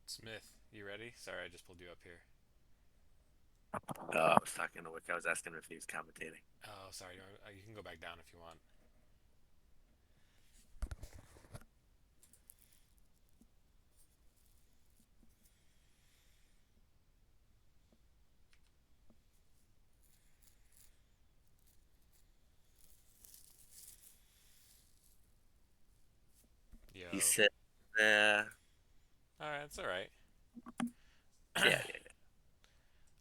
Smith, you ready? Sorry, I just pulled you up here. I was talking to Wick. I was asking him if he was commentating. Oh, sorry. You can go back down if you want. He Yo. said, "Yeah, All right, it's all right. yeah, yeah,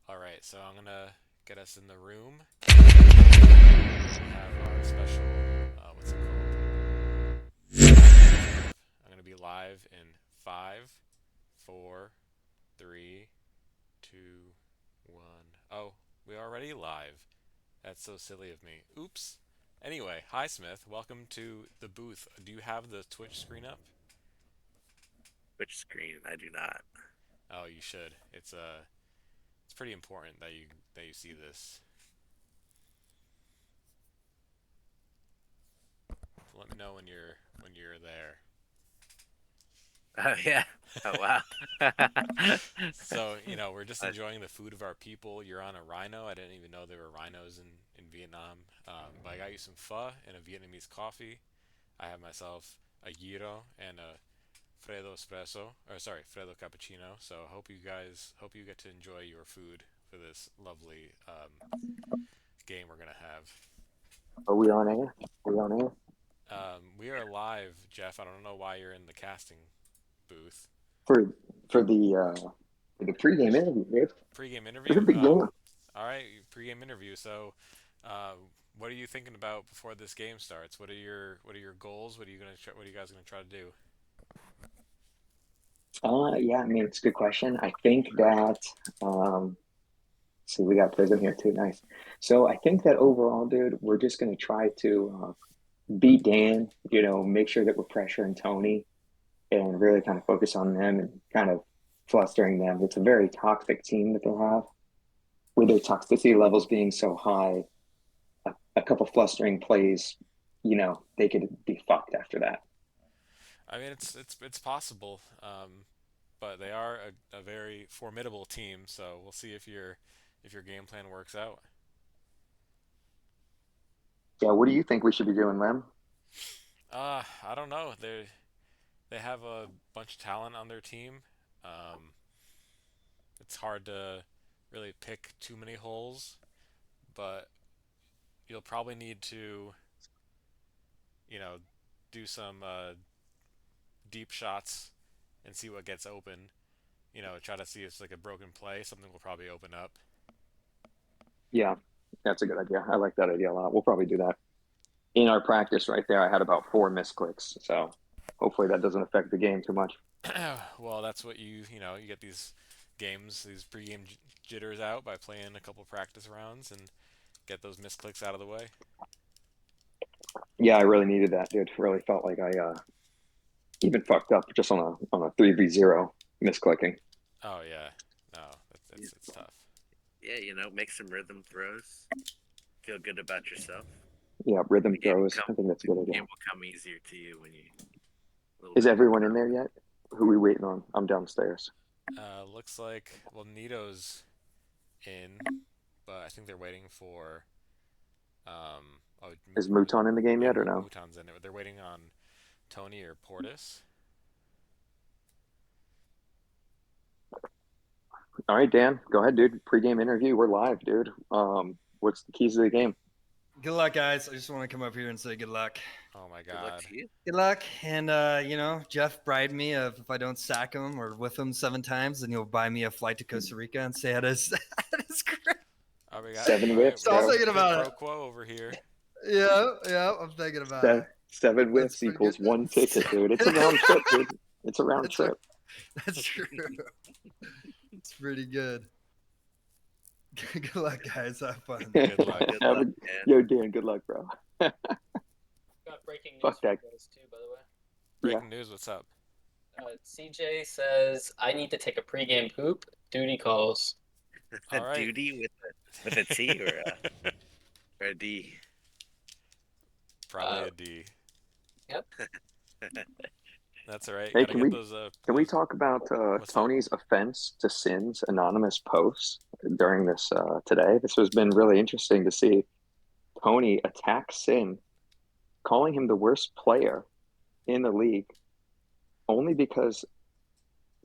All right, so I'm gonna get us in the room. We'll have our special. What's it called? I'm gonna be live in five, four, three, two, one. Oh, we're already live. That's so silly of me. Oops. Anyway, hi Smith. Welcome to the booth. Do you have the Twitch screen up? Which screen? I do not. Oh, you should. It's pretty important that you see this. Let me know when you're there. Oh yeah. Oh wow. So, we're just Uh, enjoying the food of our people. You're on a rhino. I didn't even know there were rhinos in Vietnam. But I got you some pho and a Vietnamese coffee. I have myself a gyro and a Fredo espresso, or sorry, Fredo cappuccino. So hope you get to enjoy your food for this lovely game we're gonna have. Are we on air? Are we on air? We are live, Jeff. I don't know why you're in the casting booth. For for the for the pregame interview, dude. Pre-game It's a interview. big game. All right, pre-game interview. So, uh, what are you thinking about before this game starts? What are your goals? What are you guys gonna try to do? Yeah, I mean it's a good question. I think that see we got Prism here too. Nice. So I think that overall, dude, we're just gonna try to beat Dan, make sure that we're pressuring Tony and really kind of focus on them and kind of flustering them. It's a very toxic team that they have, with their toxicity levels being so high, a couple flustering plays, they could be fucked after that. I mean, it's possible, but they are a very formidable team. So we'll see if your game plan works out. Yeah, what do you think we should be doing, Lem? I don't know. They have a bunch of talent on their team. Um, it's hard to really pick too many holes. but you'll probably need to, you know, do some deep shots and see what gets open. Try to see if it's like a broken play. Something will probably open up. Yeah, that's a good idea. I like that idea a lot. We'll probably do that. In our practice right there, I had about 4 misclicks. So hopefully that doesn't affect the game too much. Well, that's what you get these games, these pregame jitters out by playing a couple practice rounds and get those misclicks out of the way. Yeah, I really needed that, dude. Really felt like I even fucked up just on a 3v0 misclicking. Oh yeah, no, it's tough. Yeah, make some rhythm throws. Feel good about yourself. Yeah, rhythm The game will throws. I think that's a good The idea. game will come easier to you when you. Is everyone in there yet? Who are we waiting on? I'm downstairs. Looks like Nito's in, but I think they're waiting for oh, Is Mouton in the game yeah, yet or no? Mouton's in it. They're waiting on Tony or Portis. All right, Dan, go ahead, dude. Pre-game interview. We're live, dude. What's the keys to the game? Good luck, guys. I just want to come up here and say good luck. Oh my Good luck God. to you. Good luck. And, Jeff bribed me of if I don't sack him or with him 7 times, then he'll buy me a flight to Costa Rica and stay at his, at his crib. Oh, we got 7 whiffs, So I was bro. thinking about pro it. quo over here. Yeah, I'm thinking about it. 7 whiffs pretty equals good. 1 ticket, dude. It's a round trip, dude. It's a round That's trip. That's true. It's pretty good. Good luck, guys. Have fun. Good luck. Good Have luck, a- man. Yo, Dan, good luck, bro. Got breaking news Fuck for you that. guys too, by the way. Breaking news. What's up? CJ says I need to take a pregame poop. Duty calls. All right. Duty with a T or a D. Probably a D. Yep. That's all right. Hey, Gotta can get we- those, Can we those- talk about What's that? Tony's offense to Sin's anonymous posts during this today? This has been really interesting to see. Tony attack Sin, calling him the worst player in the league, only because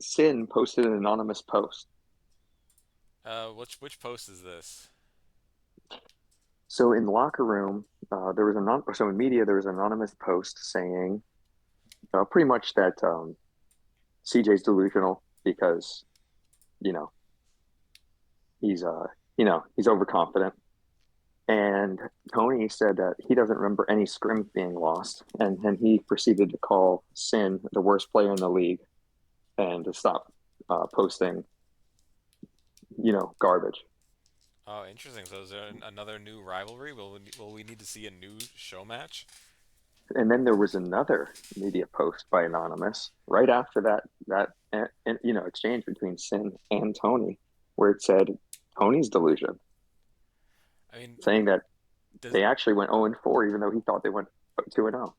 Sin posted an anonymous post. Which post is this? So in the locker room, there was so in media there was an anonymous post saying pretty much that CJ's delusional because he's he's overconfident, and Tony said that he doesn't remember any scrims being lost, and then he proceeded to call Sin the worst player in the league and to stop posting garbage. Oh, interesting. So is there another new rivalry? Will we need to see a new show match? And then there was another media post by Anonymous right after that exchange between Sin and Tony, where it said Tony's delusion, I mean, saying that does, they actually went 0-4, even though he thought they went 2-0.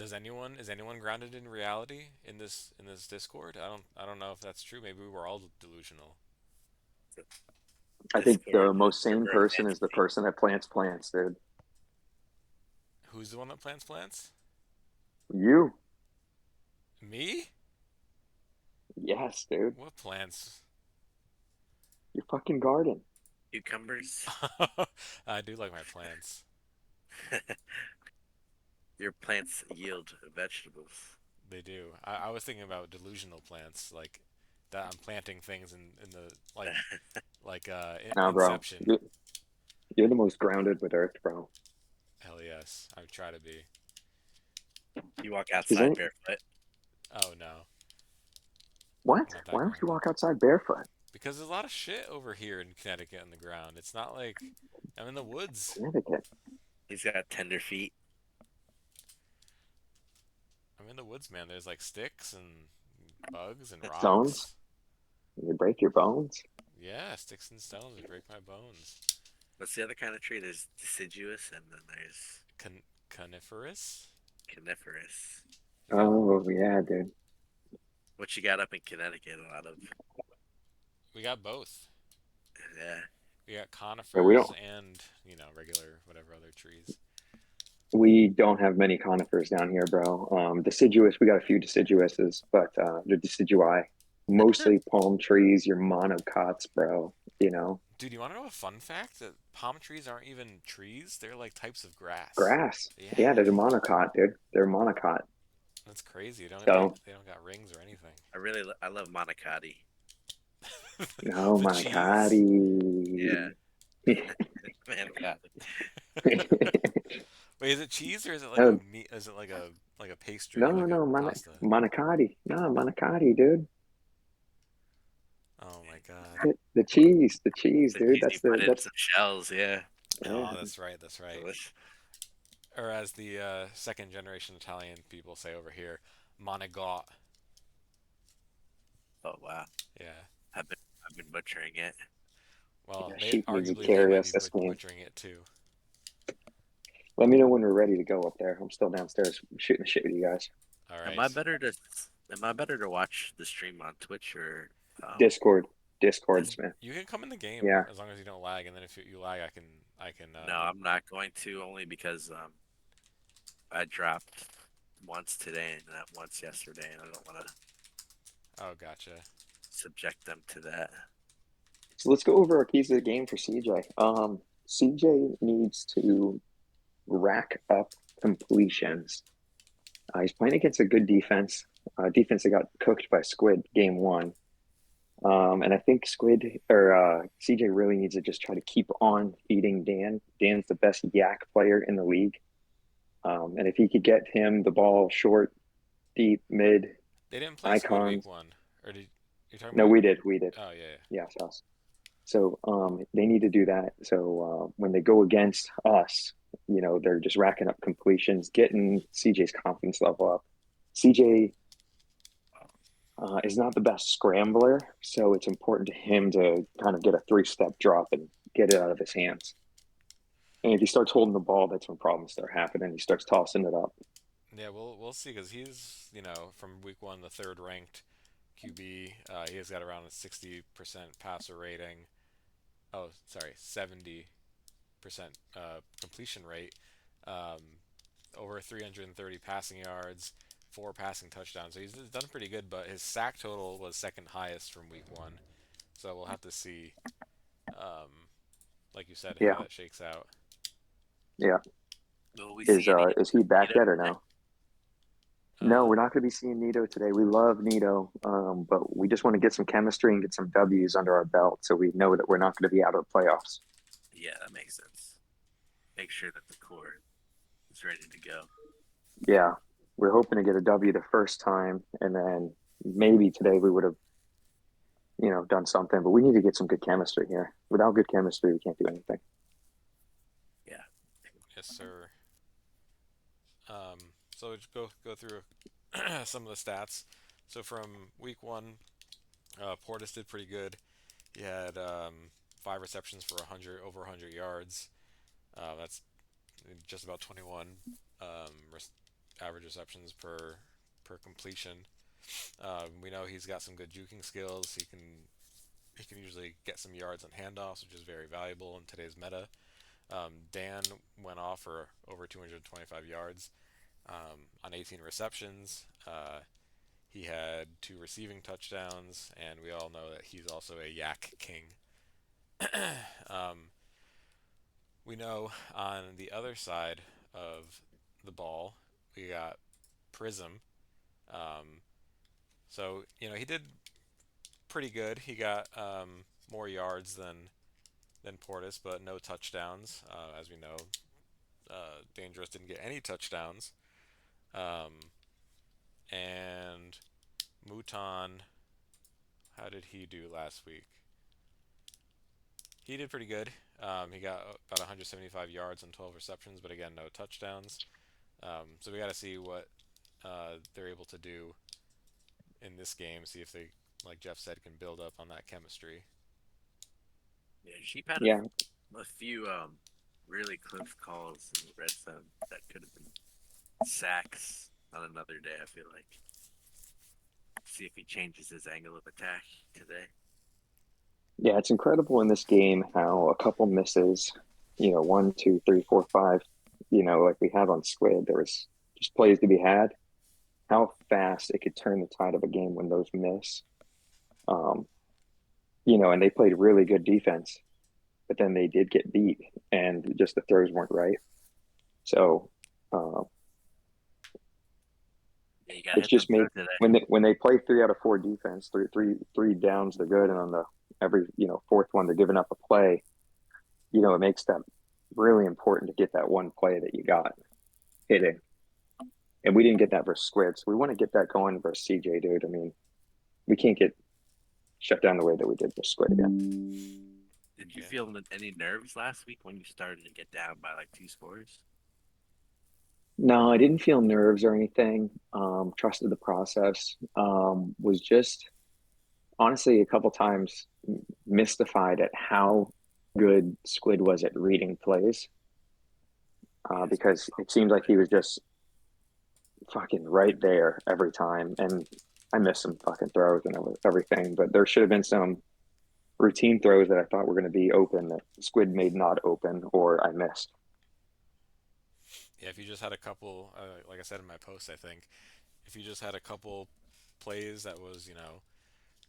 is anyone grounded in reality in this Discord? I don't know if that's true. Maybe we were all delusional. I think the Discord, most sane server person is the fantasy. person that plants, dude. Who's the one that plants? You, Me? yes, dude. What plants? Your fucking garden. Cucumbers. I do like my plants. Your plants yield vegetables. They do. I was thinking about delusional plants, like that I'm planting things in the Nah, bro. Inception. You're the most grounded with Earth, bro. Hell yes, I try to be. You walk Is outside it- barefoot. Oh no, What? Not that Why don't you grounded. walk outside barefoot? because there's a lot of shit over here in Connecticut on the ground. It's not like I'm in the woods. Connecticut. He's got tender feet. I'm in the woods, man. There's like sticks and bugs and rocks. Stones? You break your bones. Yeah, sticks and stones would break my bones. What's the other kind of tree? There's deciduous and then there's Coniferous? coniferous. Oh yeah, dude. What you got up in Connecticut? A lot of We got both. yeah. We got Yeah, conifers we don't- and regular whatever other trees. We don't have many conifers down here, bro. Deciduous, we got a few deciduouses, but the decidui, mostly palm trees, your monocots, bro. You know, Dude, you want to know a fun fact? That palm trees aren't even trees; they're like types of grass. grass. Yeah, Yeah, they're monocot, dude. They're monocot. that's crazy. So, They don't got rings or anything. I love manicotti. no, The cheese. Yeah, manicotti. manicotti. Wait, is it cheese or is it like a No, meat? Is it like a pastry, no, like a no, pasta? manicotti. No, manicotti, dude. Oh my God. The cheese, The dude. cheese you put in some shells. Yeah. Yeah. Oh, that's right. That's right. Delicious. Or as the second generation Italian people say over here, Monagot. Oh wow. Yeah. I've been butchering it. Well, Yeah, they Sheep needs to arguably they carry might us be this game. butchering it too. Let me know when we're ready to go up there. I'm still downstairs shooting the shit with you guys. All Am right. I better to am I better to watch the stream on Twitch or Discord, Discord, this? Smith. You can come in the game Yeah. as long as you don't lag, and then if you lag, I can. No, I'm not going to only because I dropped once today and that once yesterday, and I don't want to Oh, gotcha. subject them to that. So let's go over our keys of the game for CJ. CJ needs to rack up completions. He's playing against a good defense. Defense that got cooked by Squid game one. And I think Squid or CJ really needs to just try to keep on feeding Dan. Dan's the best yak player in the league. And if he could get him the ball short, deep, mid, They didn't play Squid week icons. one, or did you talking No, about? we did. We did. Oh yeah. Yes, us. So they need to do that. So when they go against us, you know, they're just racking up completions, getting CJ's confidence level up. CJ is not the best scrambler, so it's important to him to kind of get a three-step drop and get it out of his hands. And if he starts holding the ball, that's when problems start happening. He starts tossing it up. Yeah, we'll see because he's from week one the third ranked QB. He has got around a 60% passer rating. Oh, sorry, 70% completion rate. Um, Over 330 passing yards, 4 passing touchdowns. So he's done pretty good, but his sack total was second highest from week one. So we'll have to see, um, like you said, how Yeah, that shakes out. yeah. Will we see any Is he back Nito yet or today? no? No, Uh, we're not going to be seeing Nito today. We love Nito, but we just want to get some chemistry and get some W's under our belt so we know that we're not going to be out of the playoffs. Yeah, that makes sense. Make sure that the core is ready to go. Yeah, we're hoping to get a W the first time, and then maybe today we would have, done something. But we need to get some good chemistry here. Without good chemistry, we can't do anything. Yeah. yes, sir. Um, so just go through some of the stats. So from week one, Portis did pretty good. He had 5 receptions for 100 yards. That's just about 21 average receptions per completion. We know he's got some good juking skills. He can usually get some yards on handoffs, which is very valuable in today's meta. Dan went off for over 225 yards on 18 receptions. He had 2 receiving touchdowns, and we all know that he's also a yak king. um, we know on the other side of the ball, we got Prism. Um, so he did pretty good. He got more yards than Portis, but no touchdowns. As we know, DangeRuss didn't get any touchdowns. Um, and Mouton, how did he do last week? He did pretty good. He got about 175 yards and 12 receptions, but again, no touchdowns. So we got to see what they're able to do in this game. See if they, like Jeff said, can build up on that chemistry. Yeah, Sheep had Yeah, a few really close calls in the red zone that could have been sacks on another day, I feel like. See if he changes his angle of attack today. yeah. It's incredible in this game how a couple misses, 1, 2, 3, 4, 5, like we have on Squid, there was just plays to be had. How fast it could turn the tide of a game when those miss. Um, and they played really good defense, but then they did get beat, and just the throws weren't right. So uh, Yeah, you gotta it's hit them just made throws today. when they play 3 out of 4 defense, three downs they're good, and on the every fourth one they're giving up a play. It makes that really important to get that one play that you got hitting. And we didn't get that versus Squid, so we want to get that going versus CJ, dude. I mean, we can't get shut down the way that we did versus Squid again. Did you Yeah. feel any nerves last week when you started to get down by like 2 scores? No, I didn't feel nerves or anything. Trusted the process. Was just honestly a couple times mystified at how good Squid was at reading plays. Because it seems like he was just fucking right there every time. And I missed some fucking throws and everything, but there should have been some routine throws that I thought were going to be open that Squid made not open or I missed. Yeah, if you just had a couple, like I said in my post, I think if you just had a couple plays that was,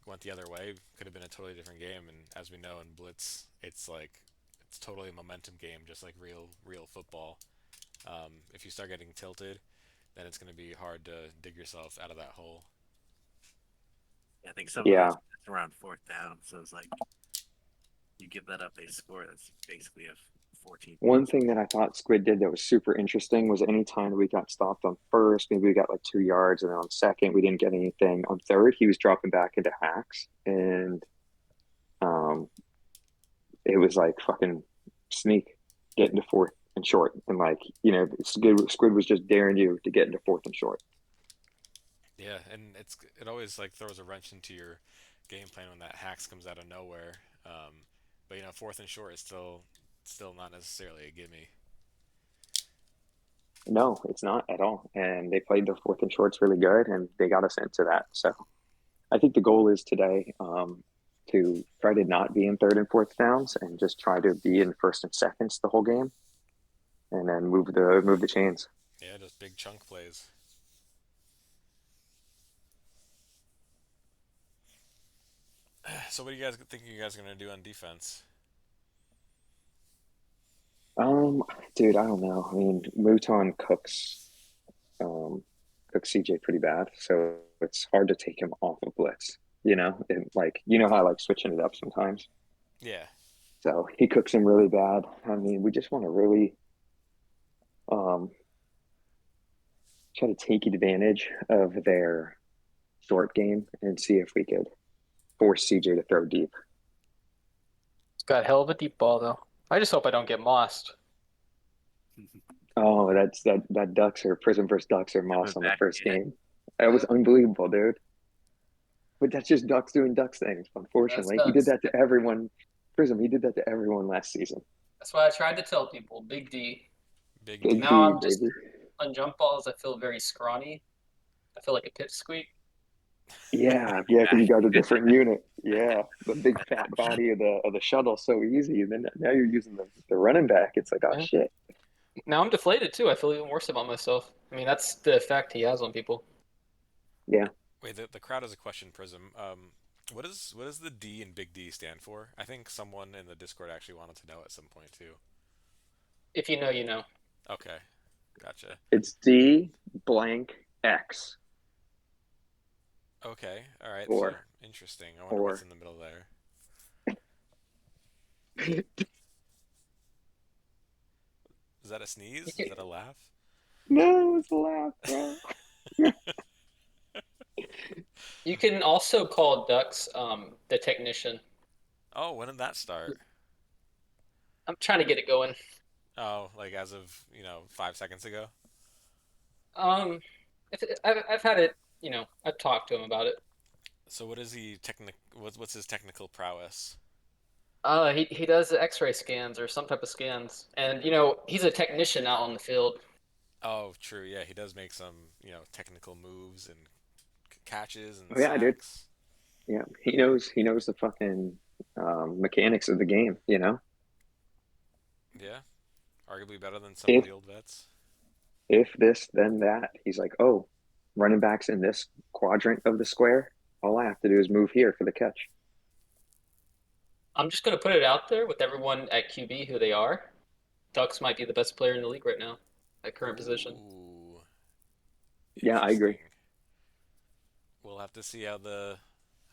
went the other way, could have been a totally different game. And as we know in Blitz, it's totally a momentum game, just like real football. If you start getting tilted, then it's going to be hard to dig yourself out of that hole. Yeah, I think some of Yeah. those it's around 4th down, so it's like you give that up, they score. That's basically a 14. One thing that I thought Squid did that was super interesting was anytime we got stopped on first, maybe we got like 2 yards, and then on second we didn't get anything. On third, he was dropping back into hacks, and it was like fucking sneak, get into fourth and short, and like Squid was just daring you to get into fourth and short. Yeah, and it always like throws a wrench into your game plan when that hacks comes out of nowhere. But fourth and short is still not necessarily a gimme. No, it's not at all. And they played their fourth and shorts really good, and they got us into that. So I think the goal is today to try to not be in third and fourth downs and just try to be in first and seconds the whole game, and then move the chains. Yeah, just big chunk plays. So what do you guys think you guys are gonna do on defense? Dude, I don't know. I mean, Mouton cooks CJ pretty bad, so it's hard to take him off of blitz. And like how I like switching it up sometimes. Yeah, So he cooks him really bad. I mean, we just want to really um try to take advantage of their short game and see if we could force CJ to throw deep. It's got hell of a deep ball though. I just hope I don't get mossed. Oh, that's that Ducks or Prism versus Ducks or Moss on the back, first yeah. game. That was unbelievable, dude. But that's just Ducks doing Ducks things, unfortunately. He did Ducks. that to everyone. Prism, he did that to everyone last season. That's why I tried to tell people, Big D. big Big D. Now D, I'm just baby. on jump balls. I feel very scrawny. I feel like a pipsqueak. Yeah, because you got a different unit. Yeah, the big fat body of the shuttle so easy. And then now you're using the running back. It's like, oh Yeah. shit. Now I'm deflated too. I feel even worse about myself. I mean, that's the effect he has on people. Yeah. Wait, the crowd has a question, Prism. What does the D and Big D stand for? I think someone in the Discord actually wanted to know at some point too. If you know, you know. Okay, gotcha. It's D blank X. Okay, all right. Or- So interesting. I wonder what's in the middle there. Is that a sneeze? Is that a laugh? No, it's a laugh, bro. You can also call Ducks the technician. Oh, when did that start? I'm trying to get it going. Oh, like as of 5 seconds ago. Um, I've had it. I've talked to him about it. So what is he what's his technical prowess? He does the X-ray scans or some type of scans, and he's a technician out on the field. Oh, true. Yeah, he does make some technical moves and catches and Oh, yeah, dude. sacks. Yeah, he knows the fucking mechanics of the game. Yeah, arguably better than some of the old vets. If this, then that. He's like, oh, running backs in this quadrant of the square. All I have to do is move here for the catch. I'm just gonna put it out there with everyone at QB who they are. Ducks might be the best player in the league right now at current position. Ooh, Yeah, I agree. interesting. We'll have to see how the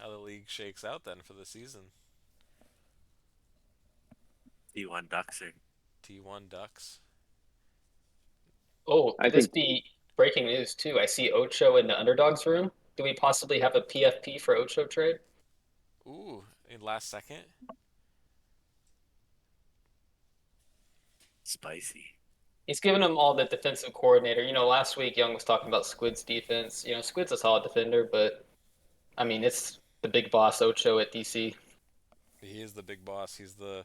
league shakes out then for the season. D1 Ducks are T1 Ducks. Oh, I could this think be breaking news too? I see Ocho in the Underdogs room. Do we possibly have a PFP for Ocho trade? Ooh, in last second. spicy. He's given them all the defensive coordinator. Last week Young was talking about Squid's defense. Squid's a solid defender, but I mean it's the big boss Ocho at DC. He is the big boss. He's the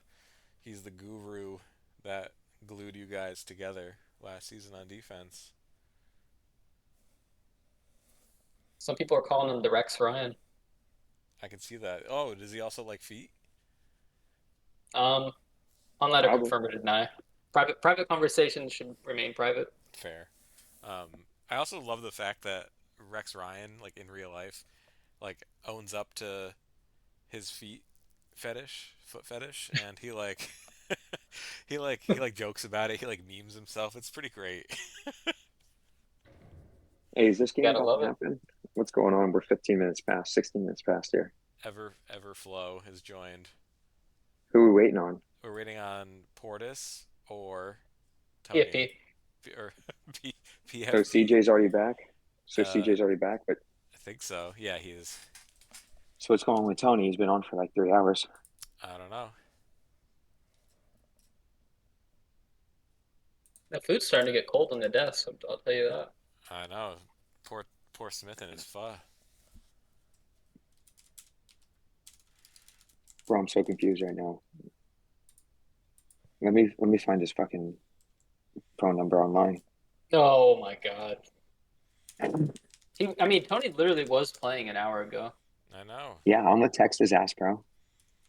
guru that glued you guys together last season on defense. Some people are calling him the Rex Ryan. I can see that. Oh, does he also like feet? Um, I'm not a probably. confirm or deny. Private conversations should remain private. Fair. I also love the fact that Rex Ryan, like in real life, like owns up to his foot fetish, and he like jokes about it. He like memes himself. It's pretty great. Hey, is this game Gotta about love to it. happen? What's going on? We're 15 minutes past, 16 minutes past here. Everflow has joined. Who are we waiting on? We're waiting on Portis or PFP. Tony or P- So PFP. CJ's already back. So Uh, CJ's already back, but I think so. Yeah, he is. so what's going on with Tony? He's been on for like 3 hours. I don't know. The food's starting to get cold on the desk. I'll tell you that. I know. Poor Smith and his pho. Bro, I'm so confused right now. Let me find his fucking phone number online. Oh my god. Tony literally was playing an hour ago, I know. Yeah, I'm gonna text his ass, bro.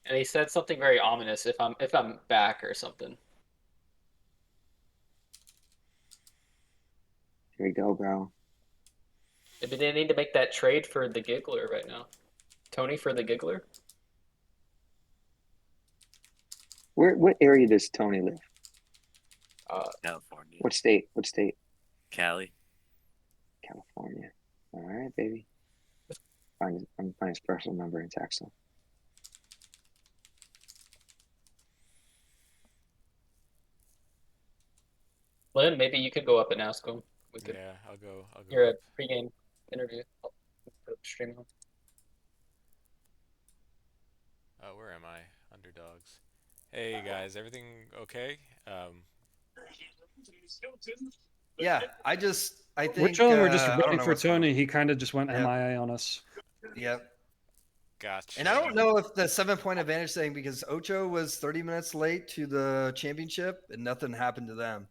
and he said something very ominous. If I'm back or something. Here we go, bro. Maybe they need to make that trade for the Giggler right now. Tony for the Giggler. What area does Tony live? California. What state? What state? Cali. California. All right, baby. I'm find his personal number and text him. Lynn, maybe you could go up and ask him. We could. Yeah, I'll go You're up. a pregame interview. I'll put up the stream on. Oh, where am I? Underdogs. Hey guys, everything okay? Yeah, I think We're chilling. We're just I don't waiting know for what's going on. Tony. He kind of just went Yep. MIA on us. Yep. Gotcha. And I don't know if the 7-point advantage thing, because Ocho was 30 minutes late to the championship and nothing happened to them.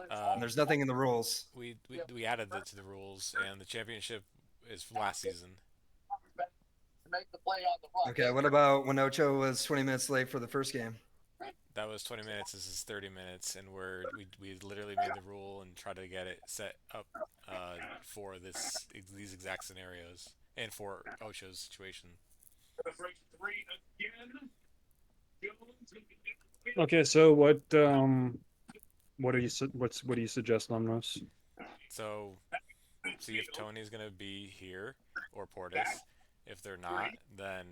And there's nothing in the rules. We added that to the rules, and the championship is last season. Okay, what about when Ocho was 20 minutes late for the first game? That was 20 minutes. This is 30 minutes, and we literally made the rule and tried to get it set up for these exact scenarios and for Ocho's situation. Okay, so what do you suggest, Lemnos? So, see if Tony's gonna be here or Portis. If they're not, then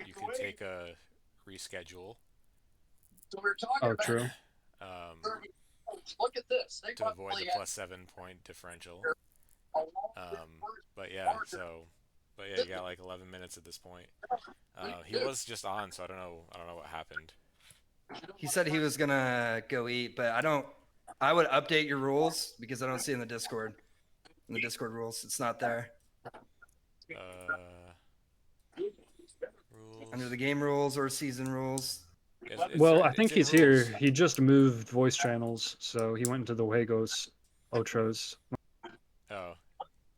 you can take a reschedule. Oh, true. Look at this. To avoid the plus 7-point differential. But yeah, you got like 11 minutes at this point. He was just on, so I don't know what happened. He said he was gonna go eat, but I would update your rules because I don't see it in the Discord. In the Discord rules, it's not there. Rules. Under the game rules or season rules. Well, I think it's in he's here. rules. He just moved voice channels, so he went into the Wagos Otros. Oh.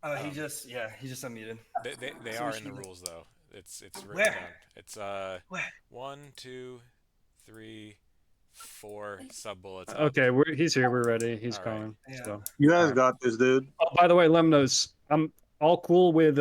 Oh, he just unmuted. They So are we in the should- rules though. It's written Where? down. It's Where? 1, 2, 3, 4 sub bullets. Okay, he's here. We're ready. He's All right. coming. Yeah. So. You guys got this, dude. Oh, by the way, Lemnos, I'm all cool with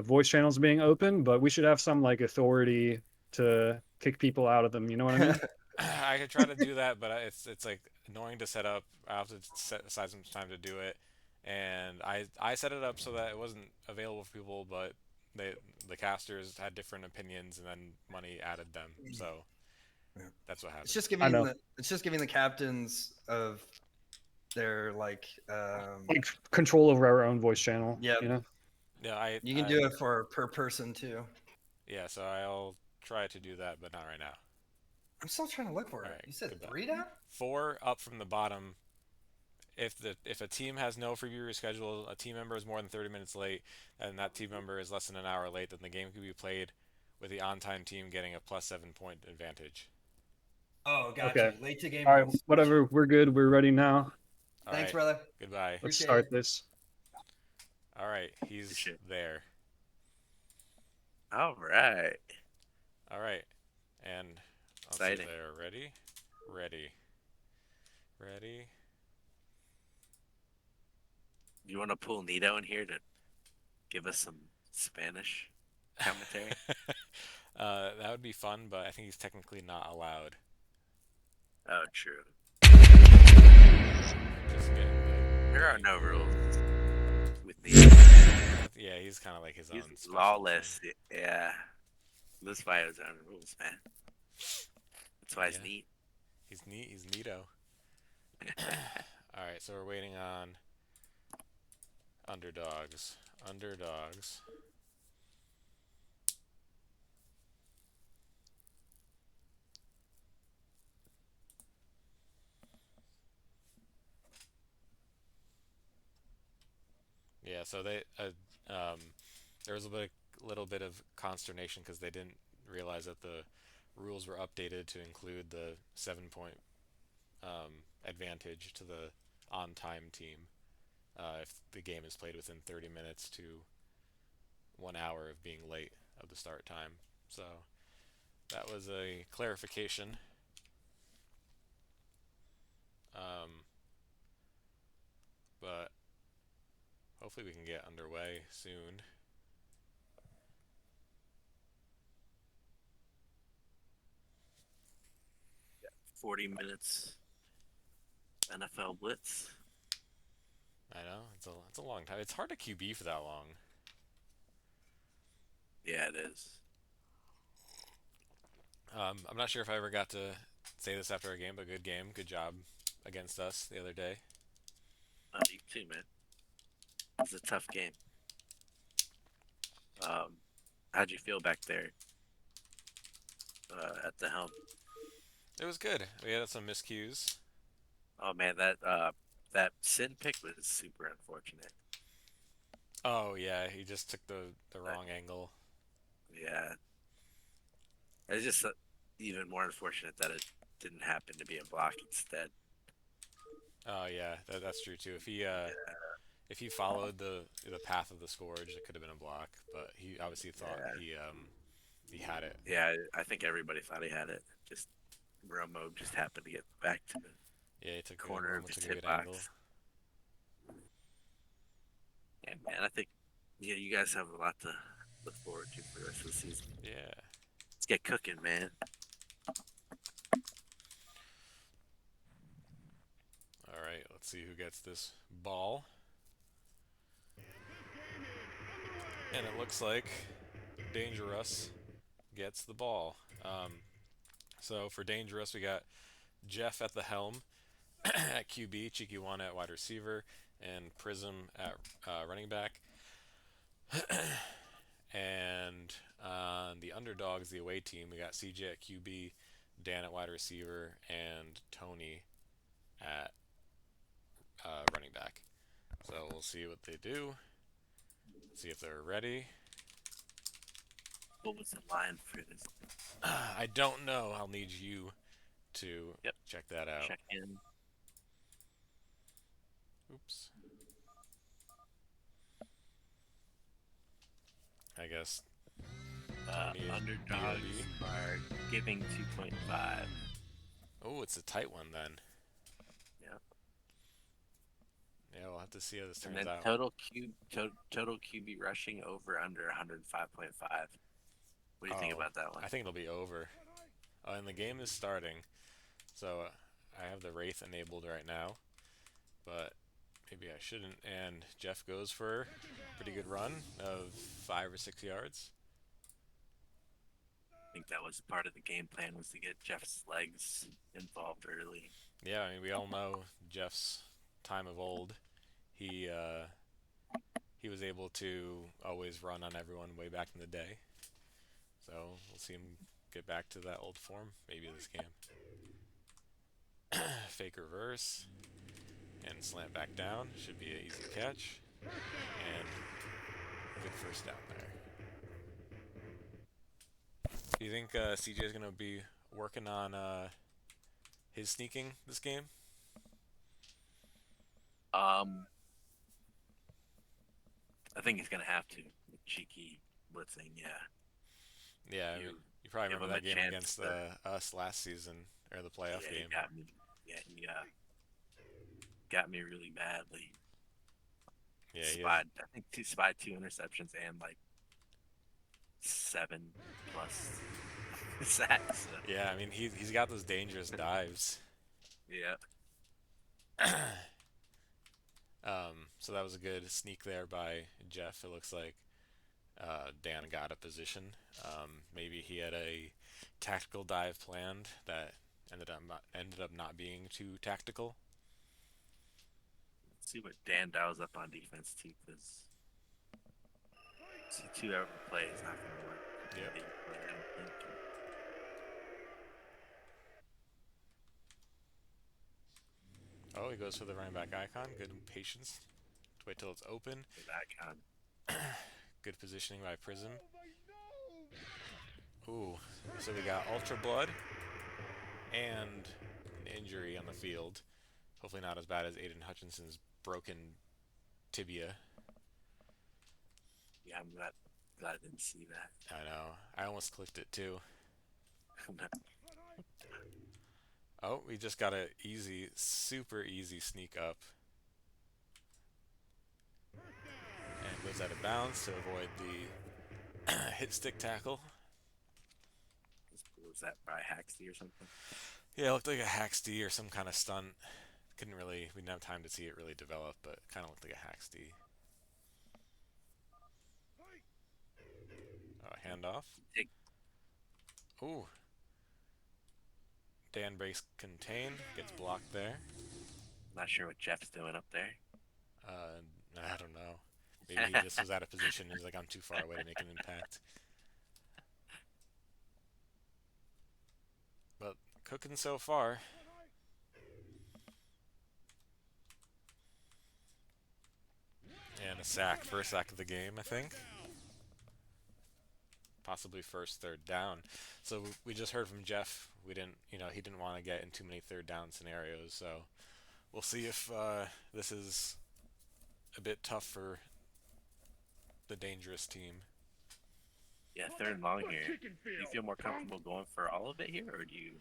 voice channels being open, but we should have some like authority to kick people out of them. You know what I mean? I could try to do that, but it's like annoying to set up. I have to set aside some time to do it, and I set it up so that it wasn't available for people, but they the casters had different opinions, and then money added them. So Yeah. that's what happened. I know. It's just giving the captains of their like Like control over our own voice channel. yeah. You know? Yeah, You can do it for per person too. Yeah, so I'll try to do that, but not right now. I'm still trying to look for it. Alright, You said goodbye. 3 down? 4 up from the bottom. If a team has no freebie reschedule, a team member is more than 30 minutes late, and that team member is less than an hour late, then the game can be played with the on-time team getting a plus 7-point advantage. Oh, gotcha. Okay. Late to game. All right, rules. whatever. We're good. We're ready now. All Thanks, right, brother. goodbye. Let's Appreciate start it. this. All right, he's Shit. there. All right. All right, and I'll see if Exciting. they're ready. Ready. You want to pull Nito in here to give us some Spanish commentary? That would be fun, but I think he's technically not allowed. Oh, true. Just getting There are no rules with Nito. yeah, he's kind of like his He's own special lawless. thing. Yeah. This fight has own rules, man. That's why it's Yeah. neat. He's neat. He's neato. All right, so we're waiting on Underdawgs. Underdawgs. Yeah, so they there was little bit of consternation because they didn't realize that the rules were updated to include the 7-point advantage to the on-time team if the game is played within 30 minutes to 1 hour of being late of the start time. So that was a clarification. But hopefully we can get underway soon. Yeah, 40 minutes NFL blitz. I know it's a long time. It's hard to QB for that long. Yeah, it is. I'm not sure if I ever got to say this after a game, but good game, good job against us the other day. Oh, you too, man. It was a tough game. How'd you feel back there at the helm? It was good. We had some miscues. Oh man, that sin pick was super unfortunate. Oh yeah, he just took the wrong angle. Yeah, it's just even more unfortunate that it didn't happen to be a block instead. Oh yeah, that's true too. If he followed the path of the scourge, it could have been a block. But he obviously thought he had it. Yeah, I think everybody thought he had it. Just Romo just happened to get back to the Yeah, he took corner of took his a good hip angle. box. Yeah, man, I think you guys have a lot to look forward to for the rest of the season. Yeah. Let's get cooking, man. All right, let's see who gets this ball. And it looks like DangeRuss gets the ball. So for DangeRuss, we got Jeff at the helm at QB, Cheeky One at wide receiver, and Prism at running back. And on the Underdawgs, the away team, we got CJ at QB, Dan at wide receiver, and Tony at running back. So we'll see what they do. See if they're ready. What was the line for this? I don't know. I'll need you to check that out. Check in. Oops. I guess. Underdogs are giving 2.5. Oh, it's a tight one then. Yeah. Yeah, we'll have to see how this And turns then out. total QB rushing over under 105.5. What do you think Oh, about that one? I think it'll be over. And the game is starting, so I have the Wraith enabled right now, but maybe I shouldn't. And Jeff goes for a pretty good run of 5 or 6 yards. I think that was part of the game plan, was to get Jeff's legs involved early. Yeah, I mean, we all know Jeff's time of old. He was able to always run on everyone way back in the day. So we'll see him get back to that old form maybe this game. Fake reverse and slant back down. Should be an easy catch. And good first down there. Do you think CJ is going to be working on his sneaking this game? I think he's gonna have to. Cheeky blitzing, yeah. Yeah, You you probably give remember him that a game chance against to- us last season, or the playoff Yeah, game. he got me. Yeah, he got me really badly. Yeah, he has, Spied, I think spied 2 interceptions and like 7+ sacks. So, yeah. I mean, he's got those dangerous dives. yeah. So that was a good sneak there by Jeff. It looks like Dan got a position. Maybe he had a tactical dive planned that ended up not being too tactical. Let's see what Dan dials up on defense too, because two every play is not gonna work. Yep. Big play, I don't think. Oh, he goes for the running back icon. Good patience. Wait till it's open. With icon. Good positioning by Prism. Ooh, so we got Ultra Blood and an injury on the field. Hopefully not as bad as Aiden Hutchinson's broken tibia. Yeah, I'm glad I didn't see that. I know. I almost clicked it too. Oh, we just got a easy, super easy sneak up. And goes out of bounds to avoid the hit stick tackle. Was that by Haxty or something? Yeah, it looked like a Haxty or some kind of stunt. We didn't have time to see it really develop, but it kind of looked like a Haxty. Handoff. Ooh. Dan breaks contain, gets blocked there. Not sure what Jeff's doing up there. I don't know. Maybe he just was out of position and he's like, I'm too far away to make an impact. But cooking so far. And a sack. First sack of the game, I think. Possibly first third down. So we just heard from Jeff. He didn't want to get in too many third down scenarios. So we'll see if this is a bit tough for the dangerous team. Yeah, third and long here. Do you feel more comfortable going for all of it here, or do you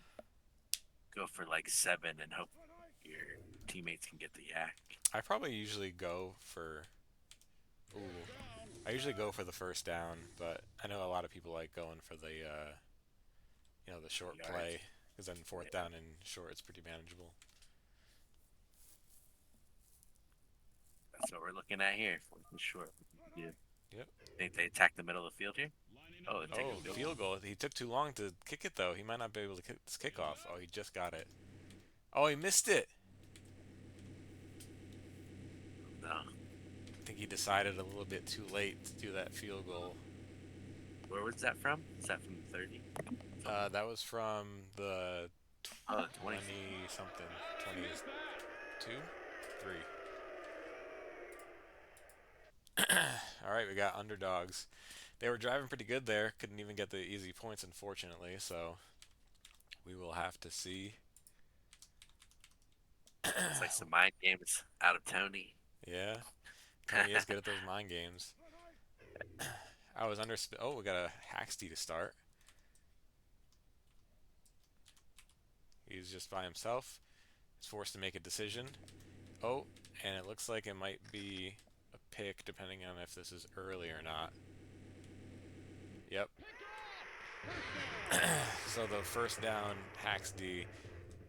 go for like 7 and hope your teammates can get the yak? I probably usually go for. I usually go for the first down, but I know a lot of people like going for the, the short Yards. play, because then fourth down and short is pretty manageable. That's what we're looking at here. Fourth and short. Yeah. Yep. Think they attack the middle of the field here? Oh, they take a field goal. He took too long to kick it, though. He might not be able to kick this kickoff. Oh, he just got it. Oh, he missed it. No. I think he decided a little bit too late to do that field goal. Where was that from? Is that from 30? That was from the 20 something. 22? 3. All right, we got Underdawgs. They were driving pretty good there. Couldn't even get the easy points, unfortunately. So we will have to see. It's like some mind games out of Tony. Yeah, Tony is good at those mind games. I was under. Oh, we got a Haxty to start. He's just by himself. He's forced to make a decision. Oh, and it looks like it might be a pick depending on if this is early or not. Yep. So the first down, Hacks D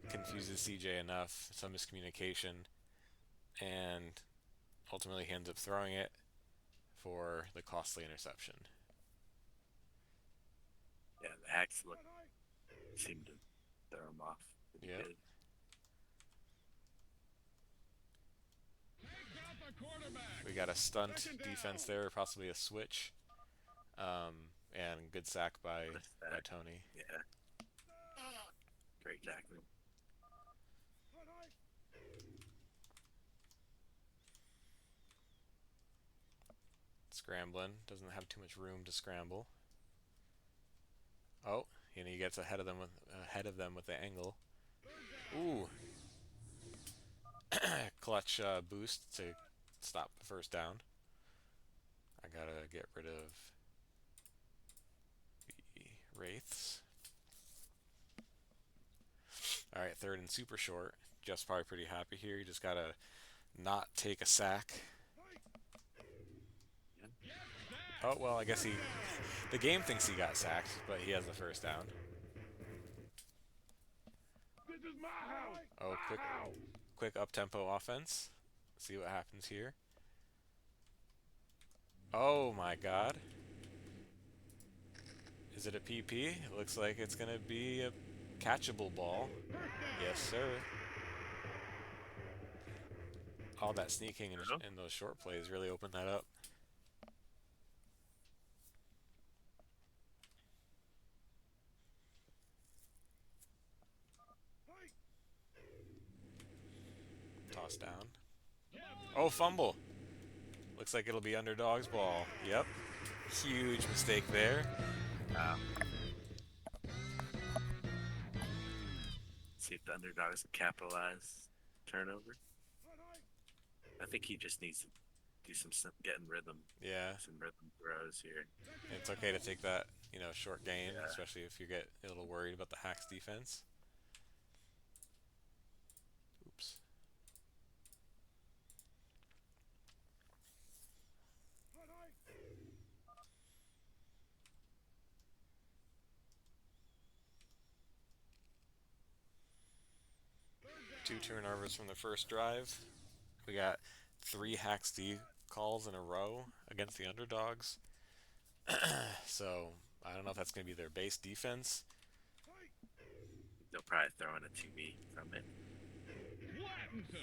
confuses CJ enough, some miscommunication, and ultimately he ends up throwing it for the costly interception. Yeah, the hacks seemed to throw him off. Yeah. Good. We got a stunt defense there, possibly a switch. And good sack by Tony. Yeah. Great tackling. Scrambling. Doesn't have too much room to scramble. Oh, and he gets ahead of them with the angle. Ooh. Clutch boost to stop the first down. I gotta get rid of the Wraiths. Alright, third and super short. Jeff's probably pretty happy here. You just gotta not take a sack. Oh, well, I guess the game thinks he got sacked, but he has the first down. Oh, quick up-tempo offense. See what happens here. Oh my god. Is it a PP? It looks like it's going to be a catchable ball. Yes, sir. All that sneaking in those short plays really opened that up. Toss down. Oh, fumble. Looks like it'll be Underdawgs ball. Yep. Huge mistake there. See if the Underdogs can capitalize turnover. I think he just needs to do some getting rhythm. Yeah. Some rhythm throws here. It's okay to take that, short gain, Yeah. especially if you get a little worried about the Hacks defense. Oops. Two turnovers from the first drive. We got 3 Hacks D calls in a row against the Underdogs. So I don't know if that's going to be their base defense. They'll probably throw in a 2B from it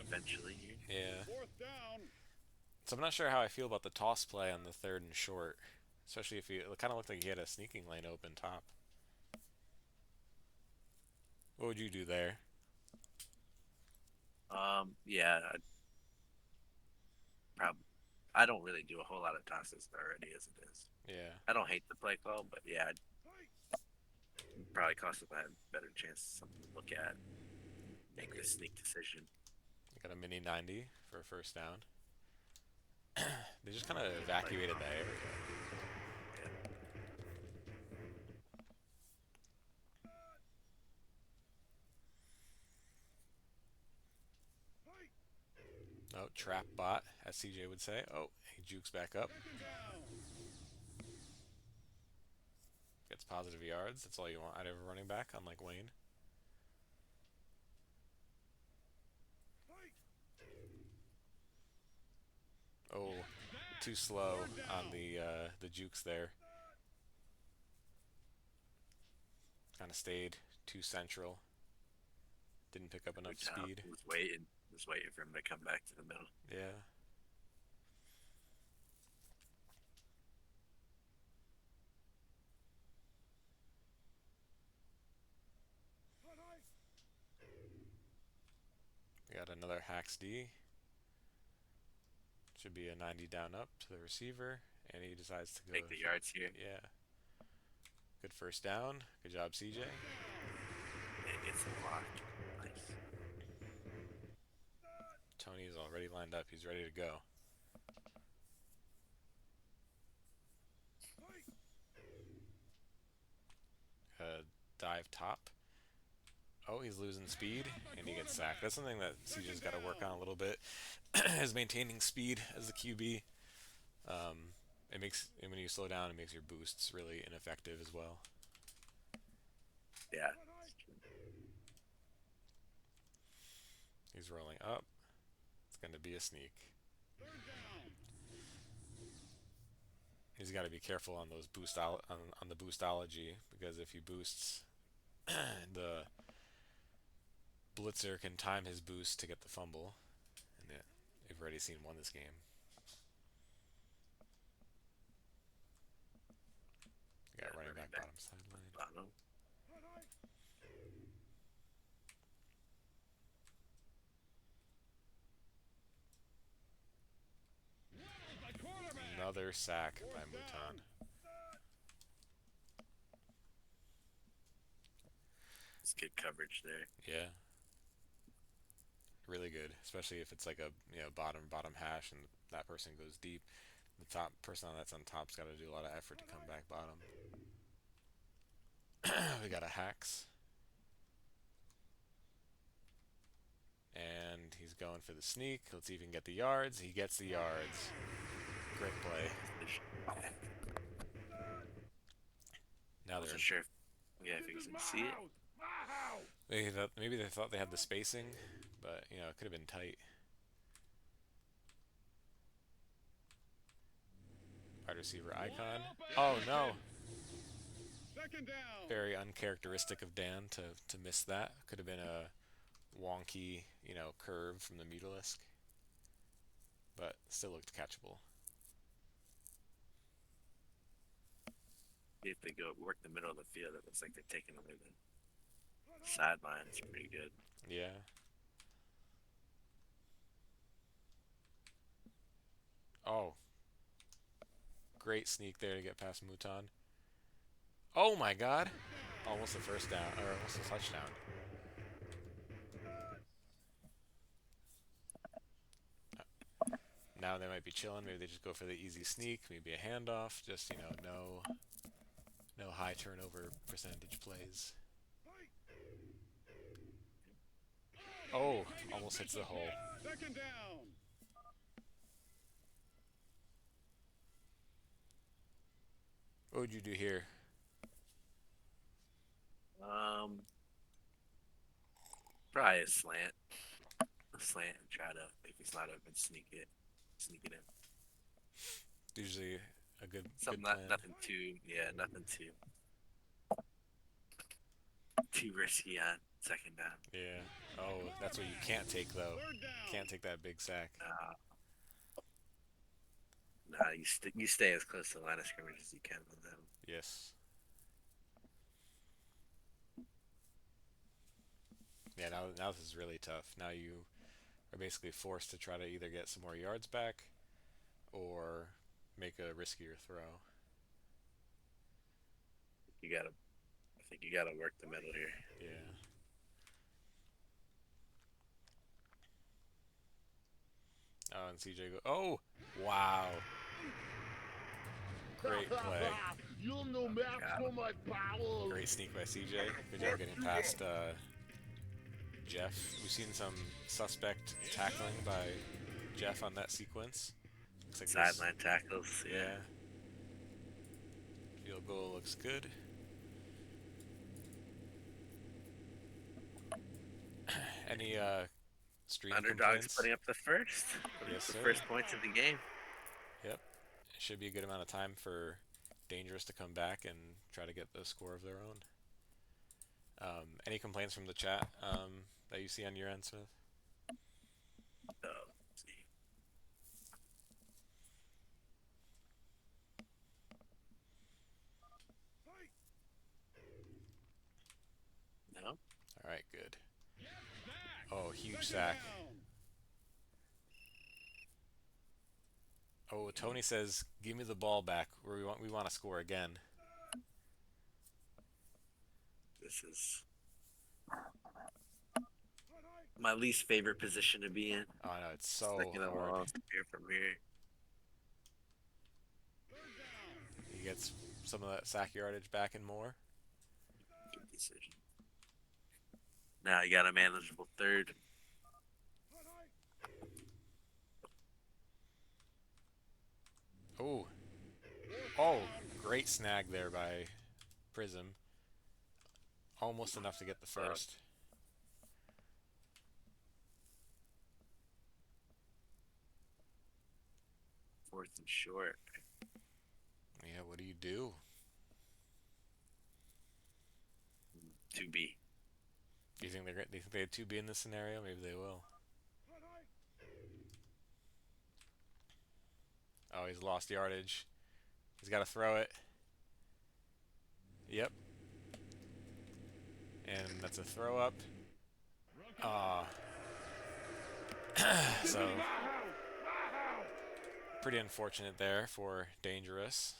eventually. Yeah. So I'm not sure how I feel about the toss play on the third and short, especially if it kind of looked like he had a sneaking lane open top. What would you do there? Yeah, I don't really do a whole lot of tosses already as it is. Yeah. I don't hate the play call, but yeah, probably cost them a better chance, something to look at, make the sneak decision. Got a mini 90 for a first down. They just kind of evacuated that area. Oh, trap bot, as CJ would say. Oh, he jukes back up. Gets positive yards. That's all you want out of a running back, unlike Wayne. Oh, too slow on the jukes there. Kind of stayed too central. Didn't pick up enough speed. Was waiting for him to come back to the middle. Yeah. We got another Hacks D. Should be a 90 down up to the receiver, and he decides to go take the yards here. Yeah. Good first down. Good job, CJ. It gets the block. Nice. Tony is already lined up. He's ready to go. Dive top. Oh, he's losing speed, and he gets sacked. That's something that CJ's got to work on a little bit, is maintaining speed as the QB. It makes, and when you slow down, it makes your boosts really ineffective as well. Yeah. He's rolling up. It's going to be a sneak. He's got to be careful on those on the boostology, because if he boosts, the blitzer can time his boost to get the fumble, and they've already seen one this game. Got running back bottom sideline. Bottom. Another sack by Mouton. It's good coverage there. Yeah. Really good, especially if it's like a bottom hash and that person goes deep. The top person that's on top's got to do a lot of effort to come back bottom. We got a Hacks. And he's going for the sneak. Let's see if he can get the yards. He gets the yards. Great play. Now they're Wasn't sure if he was gonna see it. maybe they thought they had the spacing, but it could have been tight. Wide receiver icon. Oh no! Very uncharacteristic of Dan to miss that. Could have been a wonky, curve from the Mutalisk, but still looked catchable. If they go work the middle of the field, it looks like they're taking away the sideline. It's pretty good. Yeah. Oh. Great sneak there to get past Mouton. Oh my god! Almost a first down, or almost a touchdown. Now they might be chilling. Maybe they just go for the easy sneak. Maybe a handoff. Just, no high turnover percentage plays. Oh, almost hits the hole. Second down. What would you do here? Probably a slant. And try to, if he's not open, sneak it in. Usually a good Something plan. nothing too risky on second down. Yeah. Oh, that's what you can't take though. Can't take that big sack. Nah, you stay as close to the line of scrimmage as you can with them. Yes. Yeah, now this is really tough. Now you are basically forced to try to either get some more yards back or make a riskier throw. I think you gotta work the middle here. Yeah. Oh, and CJ go. Oh, wow. Great play. You'll know max for my power. Great sneak by CJ. Good job getting past Jeff. We've seen some suspect tackling by Jeff on that sequence. Looks like Sideline tackles. Yeah. Field goal looks good. Any stream Underdawgs complaints? putting up the first. Yes, The sir. first points of the game. Yep. It should be a good amount of time for DangeRuss to come back and try to get the score of their own. Any complaints from the chat that you see on your end, Smith? Let's see. No. All right, good. Oh, huge sack. Oh, Tony says, "Give me the ball back. We want to score again." This is my least favorite position to be in. Oh no, it's so Second and long hard. from here. He gets some of that sack yardage back and more. Good decision. Now you got a manageable third. Oh, oh, great snag there by Prism. Almost enough to get the first. Fourth and short. Yeah, what do you do? 2B. Do you think they had 2B in this scenario? Maybe they will. Oh, he's lost yardage. He's got to throw it. Yep. And that's a throw up. So pretty unfortunate there for DangeRuss.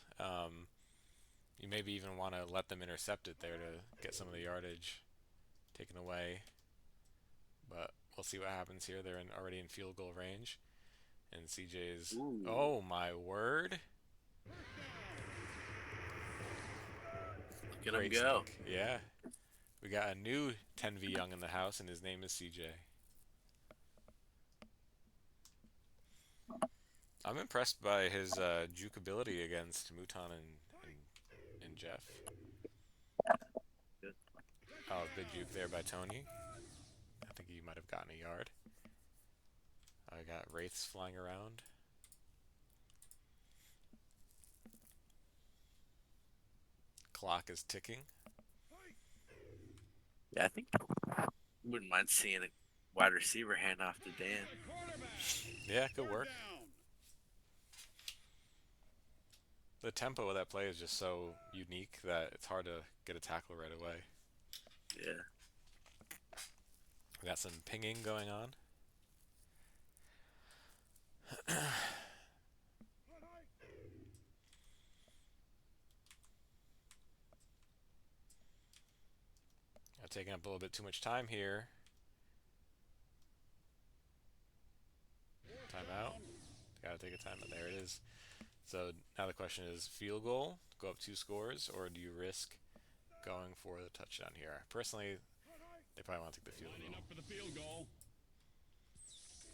You maybe even want to let them intercept it there to get some of the yardage taken away. But we'll see what happens here. They're already in field goal range. And CJ's... Ooh. Oh, my word. Look at him Great go. sneak. Yeah. We got a new 10v Young in the house, and his name is CJ. I'm impressed by his juke ability against Mouton and Jeff. Good. Oh, big juke there by Tony. I think he might have gotten a yard. I got wraiths flying around. Clock is ticking. Yeah, I think wouldn't mind seeing a wide receiver hand off to Dan. Yeah, good work. The tempo of that play is just so unique that it's hard to get a tackle right away. Yeah. We got some pinging going on. Taking up a little bit too much time here. Timeout. Gotta take a timeout. There it is. So now the question is field goal, go up 2 scores, or do you risk going for the touchdown here? Personally, they probably want to take the field goal.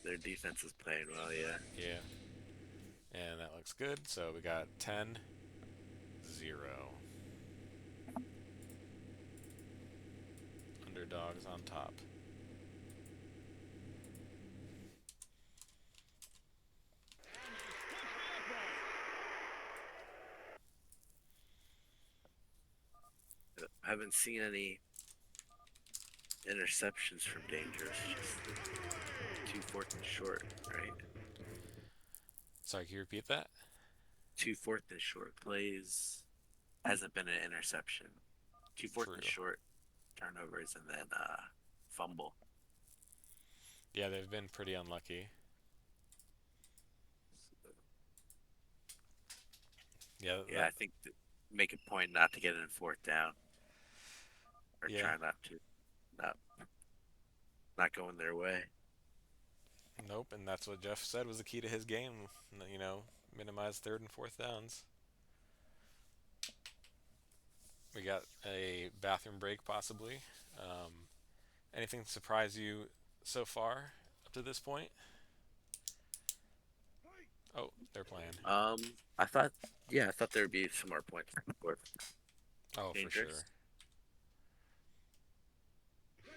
Their defense is playing well, yeah. Yeah. And that looks good. So we got 10-0. Underdogs on top. I haven't seen any interceptions from DangeRuss. Just the 2 fourth and short, right? Sorry, can you repeat that? 2 fourth and short plays hasn't been an interception. 2 fourth and True. short turnovers and then fumble. Yeah, they've been pretty unlucky. Yeah, Yeah, I think make a point not to get it in 4th down, or Yeah. try not to, not going their way. Nope, and that's what Jeff said was the key to his game. You know, minimize 3rd and 4th downs. We got a bathroom break possibly. Anything surprise you so far up to this point? Oh, they're playing. I thought there would be some more points. Oh, for sure. DangeRuss.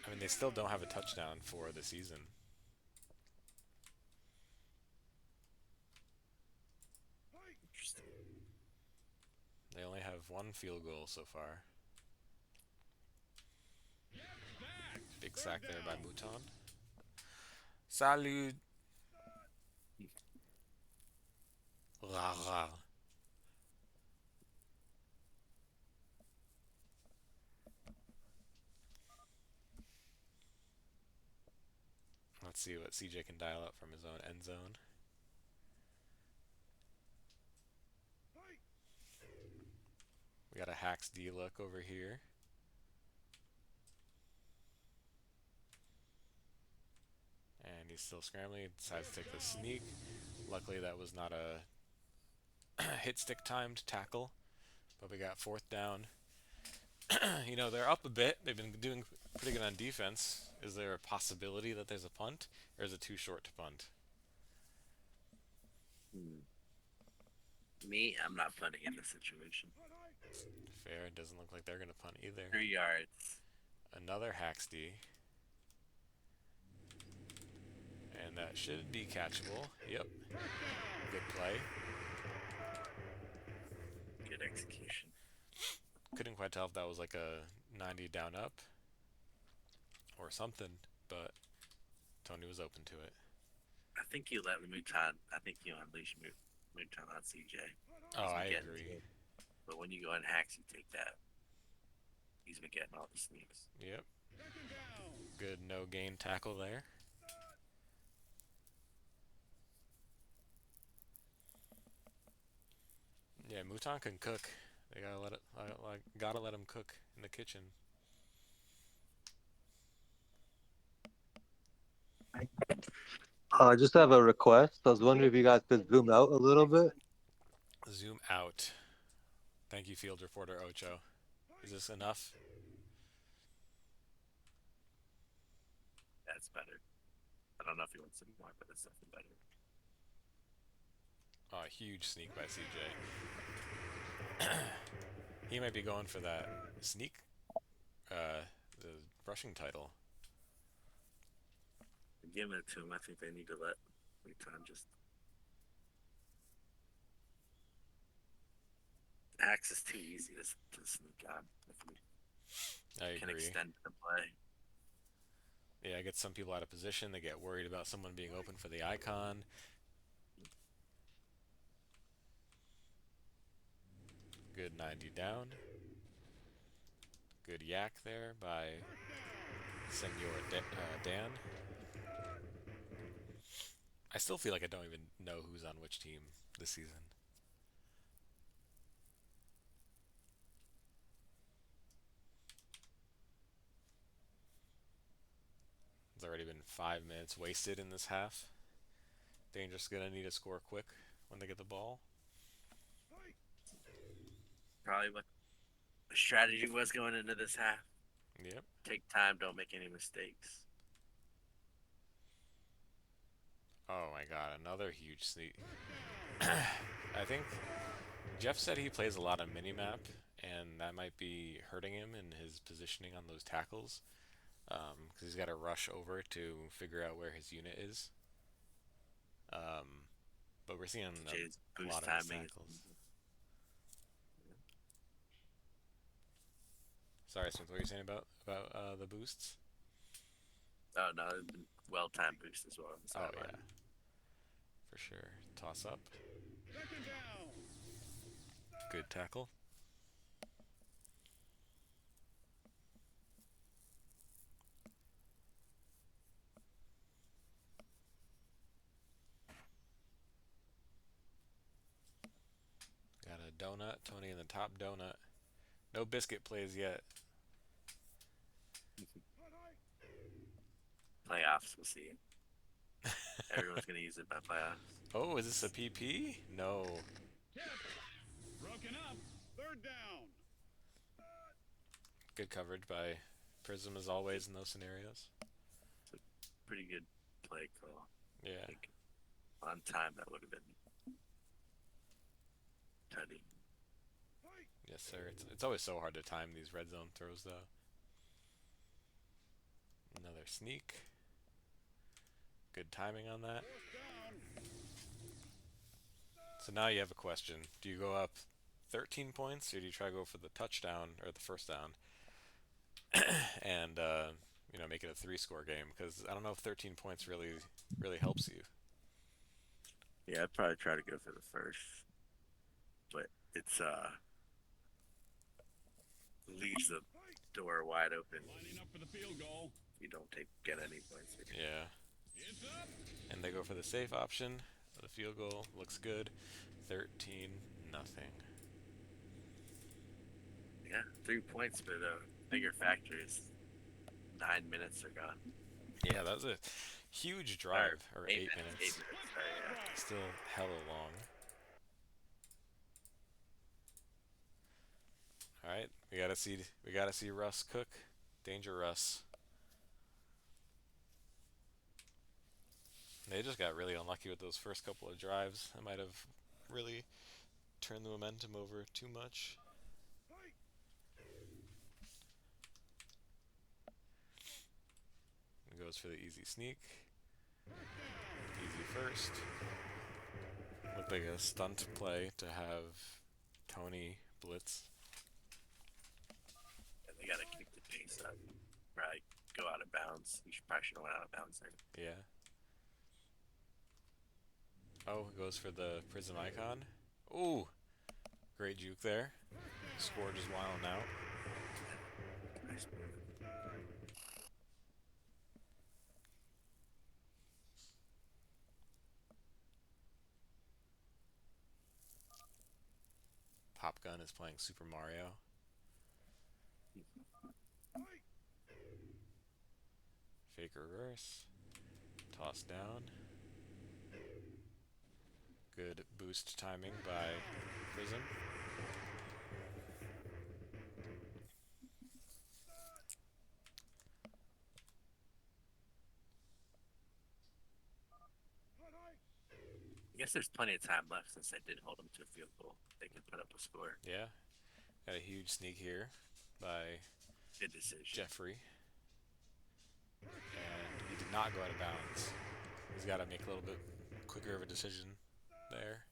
I mean, they still don't have a touchdown for the season. Interesting. They only have 1 field goal so far. Big sack there by Mouton. Salud. Rah. Let's see what CJ can dial up from his own end zone. We got a Hacks D look over here. And he's still scrambling. He decides to take the sneak. Luckily, that was not a hit stick timed tackle. But we got 4th down. You know, they're up a bit. They've been doing pretty good on defense. Is there a possibility that there's a punt, or is it too short to punt? Me, I'm not punting in this situation. Fair. It doesn't look like they're gonna punt either. 3 yards. Another Haxty. And that should be catchable. Yep. Good play. Good execution. Couldn't quite tell if that was like a 90 down up or something, but Tony was open to it. I think you let Mutan. I think you unleash Mutan on CJ. Oh, He's been I getting agree. to it. But when you go on hacks, you take that. He's been getting all the sneaks. Yep. Good no gain tackle there. Yeah, Mutan can cook. They gotta let it. Gotta let him cook in the kitchen. I just have a request. I was wondering if you guys could zoom out a little bit. Zoom out. Thank you, field reporter Ocho. Is this enough? That's better. I don't know if he wants some more, but it's definitely better. Oh, a huge sneak by CJ. He might be going for that sneak, the rushing title. Give it to him. I think they need to let Mutan just. Axe is too easy to sneak on. If we I can agree. extend the play. Yeah, it gets some people out of position. They get worried about someone being open for the icon. Good 90 down. Good yak there by Senor Dan. I still feel like I don't even know who's on which team this season. It's already been 5 minutes wasted in this half. DangeRuss gonna need to score quick when they get the ball. Probably what the strategy was going into this half. Yep. Take time, don't make any mistakes. Oh my god, another huge sneak. I think Jeff said he plays a lot of minimap, and that might be hurting him in his positioning on those tackles. Because he's got to rush over to figure out where his unit is. But we're seeing Jay's a boost lot of his timing. tackles. Sorry, Smith, what were you saying about the boosts? Oh no, it's been well-timed boost as well. On the Oh sideline. yeah, for sure. Toss up. Good tackle. Got a donut. Tony in the top donut. No biscuit plays yet. Playoffs, we'll see. Everyone's gonna use it by playoffs. Oh, is this a PP? No. Broken up. Third down. Good coverage by Prism as always in those scenarios. Pretty good play call. Yeah. I think on time that would have been tutty. Yes, sir. It's always so hard to time these red zone throws, though. Another sneak. Good timing on that. So now you have a question. Do you go up 13 points, or do you try to go for the touchdown or the first down and make it a 3-score game? Because I don't know if 13 points really helps you. Yeah, I'd probably try to go for the first, but it's leaves the door wide open. Lining up for the field goal. You don't get any points. Yeah. It's up. And they go for the safe option. The field goal looks good. 13-0. Yeah, 3 points, but bigger factor is 9 minutes are gone. Yeah, that was a huge drive. Or 8 minutes. 8 minutes. Sorry, yeah. Still hella long. All right, we gotta see Russ cook. DangeRuss. They just got really unlucky with those first couple of drives. I might have really turned the momentum over too much. He goes for the easy sneak. Easy first. Looked like a stunt play to have Tony blitz. And they gotta kick the pace up. Probably go out of bounds. You should probably should have went out of bounds there. Yeah. Oh, goes for the prism icon. Ooh, great juke there. Score just wilding out. Nice move. Pop Gun is playing Super Mario. Fake reverse. Toss down. Good boost timing by Prism. I guess there's plenty of time left since I did hold them to a field goal. They can put up a score. Yeah. Got a huge sneak here by Good decision. Jeffrey. And he did not go out of bounds. He's got to make a little bit quicker of a decision there.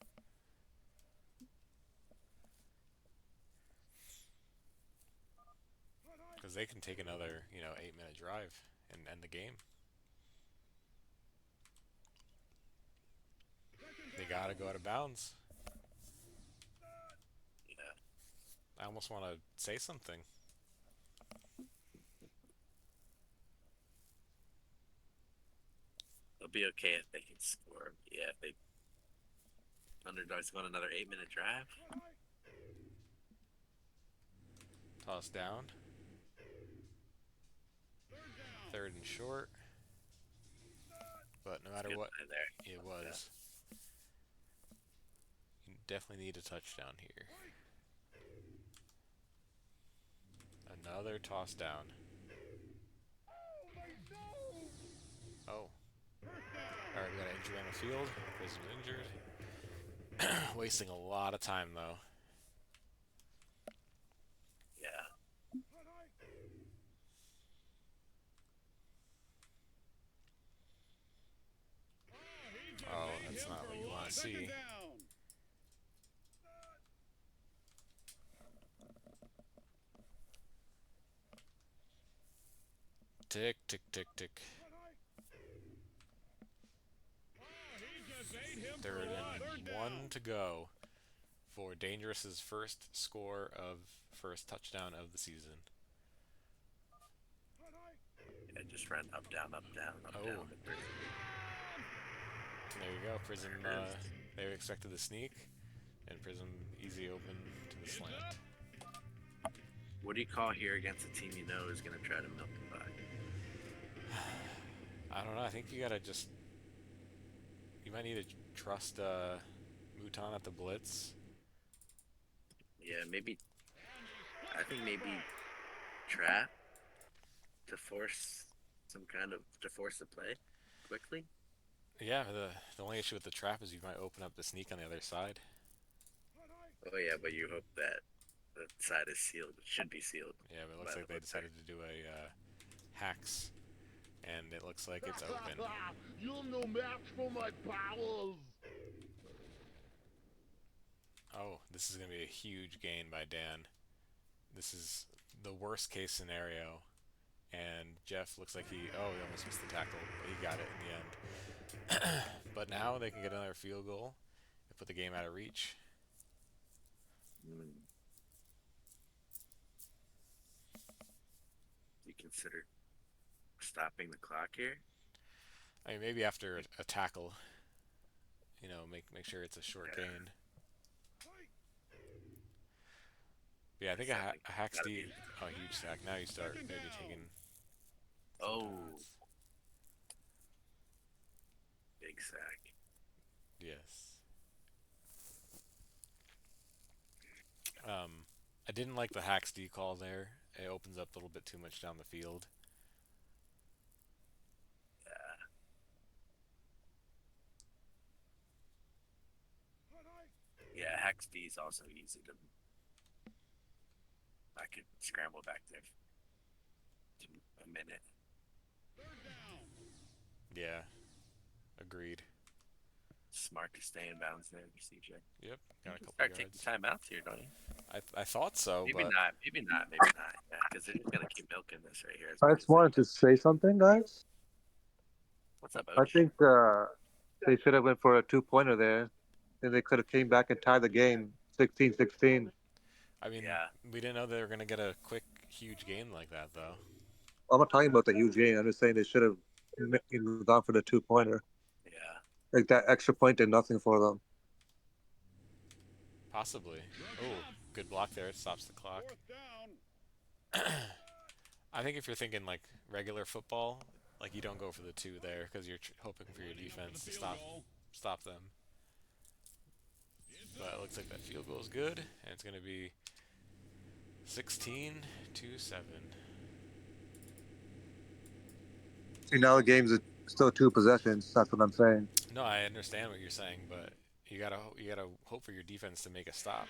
Because they can take another, 8-minute drive and end the game. They got to go out of bounds. Yeah. I almost want to say something. They'll be okay if they can score. Yeah, if they Underdawgs go on another 8-minute drive. Toss down. Third and short. But no matter Good what play there. it was, you definitely need a touchdown here. Another toss down. Oh. Alright, we got an injury on the field. Prism's injured. Wasting a lot of time though. Yeah. Oh, that's not what you want to see. Tick, tick, tick, tick. Third and 1 to go for DangeRuss's first score of first touchdown of the season. Yeah, just ran up, down, up, down, up, Oh. down. There you go, Prism. They expected the sneak, and Prism easy open to the slant. What do you call here against a team you know is going to try to milk the bug? I don't know. I think you gotta just. You might need to trust Mouton at the blitz. Yeah, maybe. I think maybe trap to force to force the play quickly. Yeah, the only issue with the trap is you might open up the sneak on the other side. Oh yeah, but you hope that the side is sealed. It should be sealed. Yeah, but it looks like they decided to do a hacks, and it looks like it's open. You're no match for my powers. Oh, this is gonna be a huge gain by Dan. This is the worst case scenario, and Jeff looks like he almost missed the tackle, but he got it in the end. But now they can get another field goal and put the game out of reach. You consider stopping the clock here? I mean, maybe after a tackle, make sure it's a short gain. But yeah, I think a hack Steve. Oh, huge sack. Now you start maybe taking. Oh. Big sack. Yes. I didn't like the hacks D call there. It opens up a little bit too much down the field. max D is also easy to. I could scramble back there to a minute. Yeah. Agreed. Smart to stay in bounds there, CJ. Yep. Got a couple Start yards. taking timeouts here, don't you? I thought so, Maybe but not. Maybe not. Maybe not. Yeah, because they're just gonna keep milking this right here. I just wanted to say something, guys. What's up, I Oach? think they should have went for a 2-pointer there. Then they could have came back and tied the game 16-16. I mean, Yeah. we didn't know they were gonna get a quick, huge game like that, though. I'm not talking about the huge game. I'm just saying they should have gone for the 2-pointer. Yeah. Like that extra point did nothing for them. Possibly. Oh, good block there. It stops the clock. Fourth down. I think if you're thinking like regular football, like you don't go for the 2 there because you're hoping for your defense to stop them. But it looks like that field goal is good, and it's going to be 16-7. See, now the game's still 2 possessions. That's what I'm saying. No, I understand what you're saying, but you gotta hope for your defense to make a stop.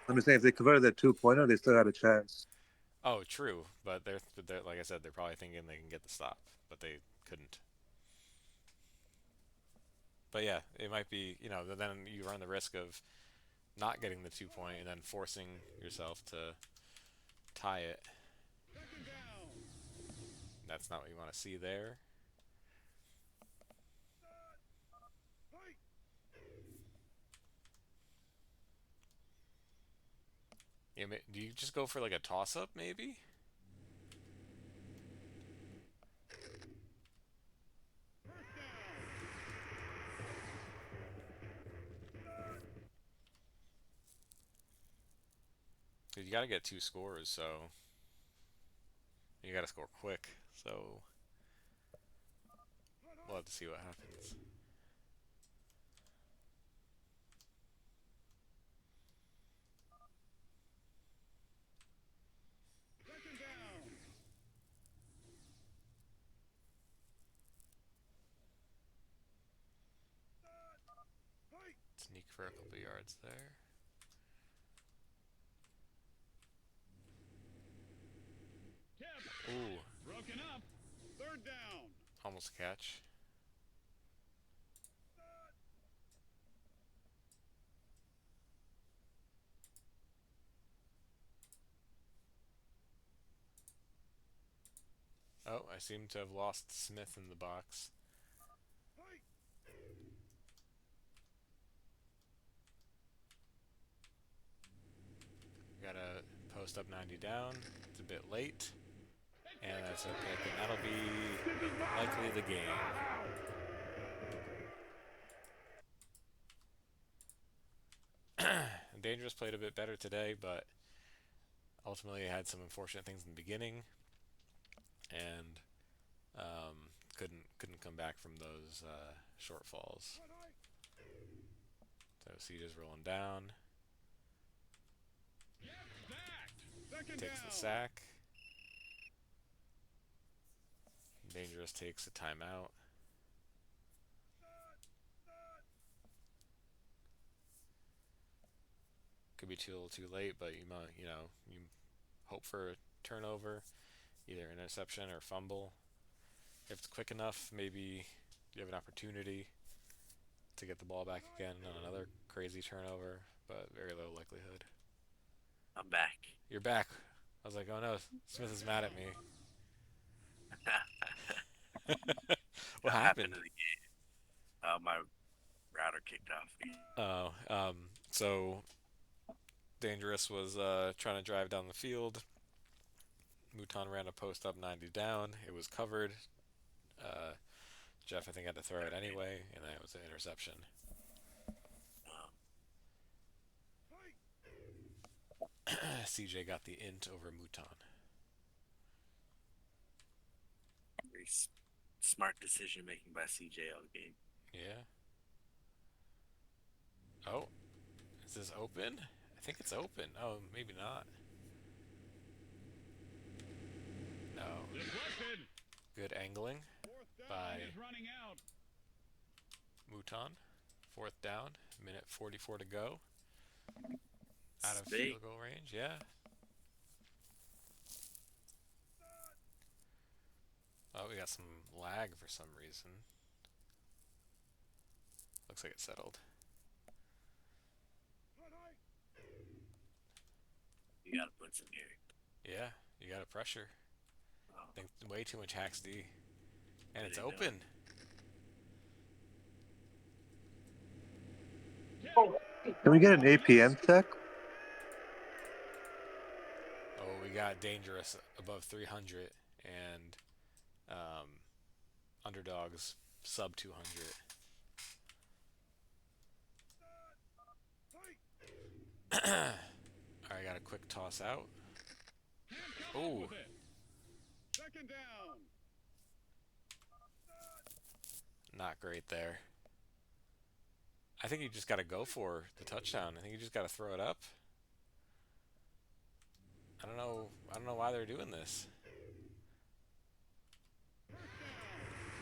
I'm just saying if they converted that 2-pointer, they still had a chance. Oh, true, but they're like I said, they're probably thinking they can get the stop, but they couldn't. But yeah, it might be, then you run the risk of not getting the 2-point and then forcing yourself to tie it. That's not what you want to see there. Yeah, do you just go for like a toss-up, maybe? Because you got to get 2 scores, so you got to score quick. So we'll have to see what happens. Sneak for a couple yards there. Ooh. Broken up. Third down. Almost a catch. Oh, I seem to have lost Smith in the box. Gotta post up 90 down. It's a bit late. And that's a pick, and that'll be likely the game. DangeRuss played a bit better today, but ultimately had some unfortunate things in the beginning, and couldn't come back from those shortfalls. So CJ's rolling down. Takes the sack. DangeRuss takes a timeout. Could be a little too late, but you hope for a turnover, either interception or fumble. If it's quick enough, maybe you have an opportunity to get the ball back again on another crazy turnover, but very low likelihood. I'm back. You're back. I was like, oh no, Smith is mad at me. What happened? To the game? My router kicked off. Oh, so DangeRuss was trying to drive down the field. Mouton ran a post up 90 down. It was covered. Jeff, I think, had to throw it anyway, and then it was an interception. CJ got the int over Mouton. Very smart decision making by CJ all game. Yeah. Oh, is this open? I think it's open. Oh, maybe not. No. Good angling by Mouton 4th down. Minute 44 to go. Out of Big. field goal range. Yeah. Oh, we got some lag for some reason. Looks like it settled. You gotta put some here. Yeah, you got a pressure. Oh, I think way too much hacks D. And it's They don't. open. Can we get an APM check? Oh, we got DangeRuss above 300 and Underdawgs sub 200. Alright, got a quick toss out. Ooh. With it. Second down. Not great there. I think you just got to go for the touchdown. I think you just got to throw it up. I don't know why they're doing this.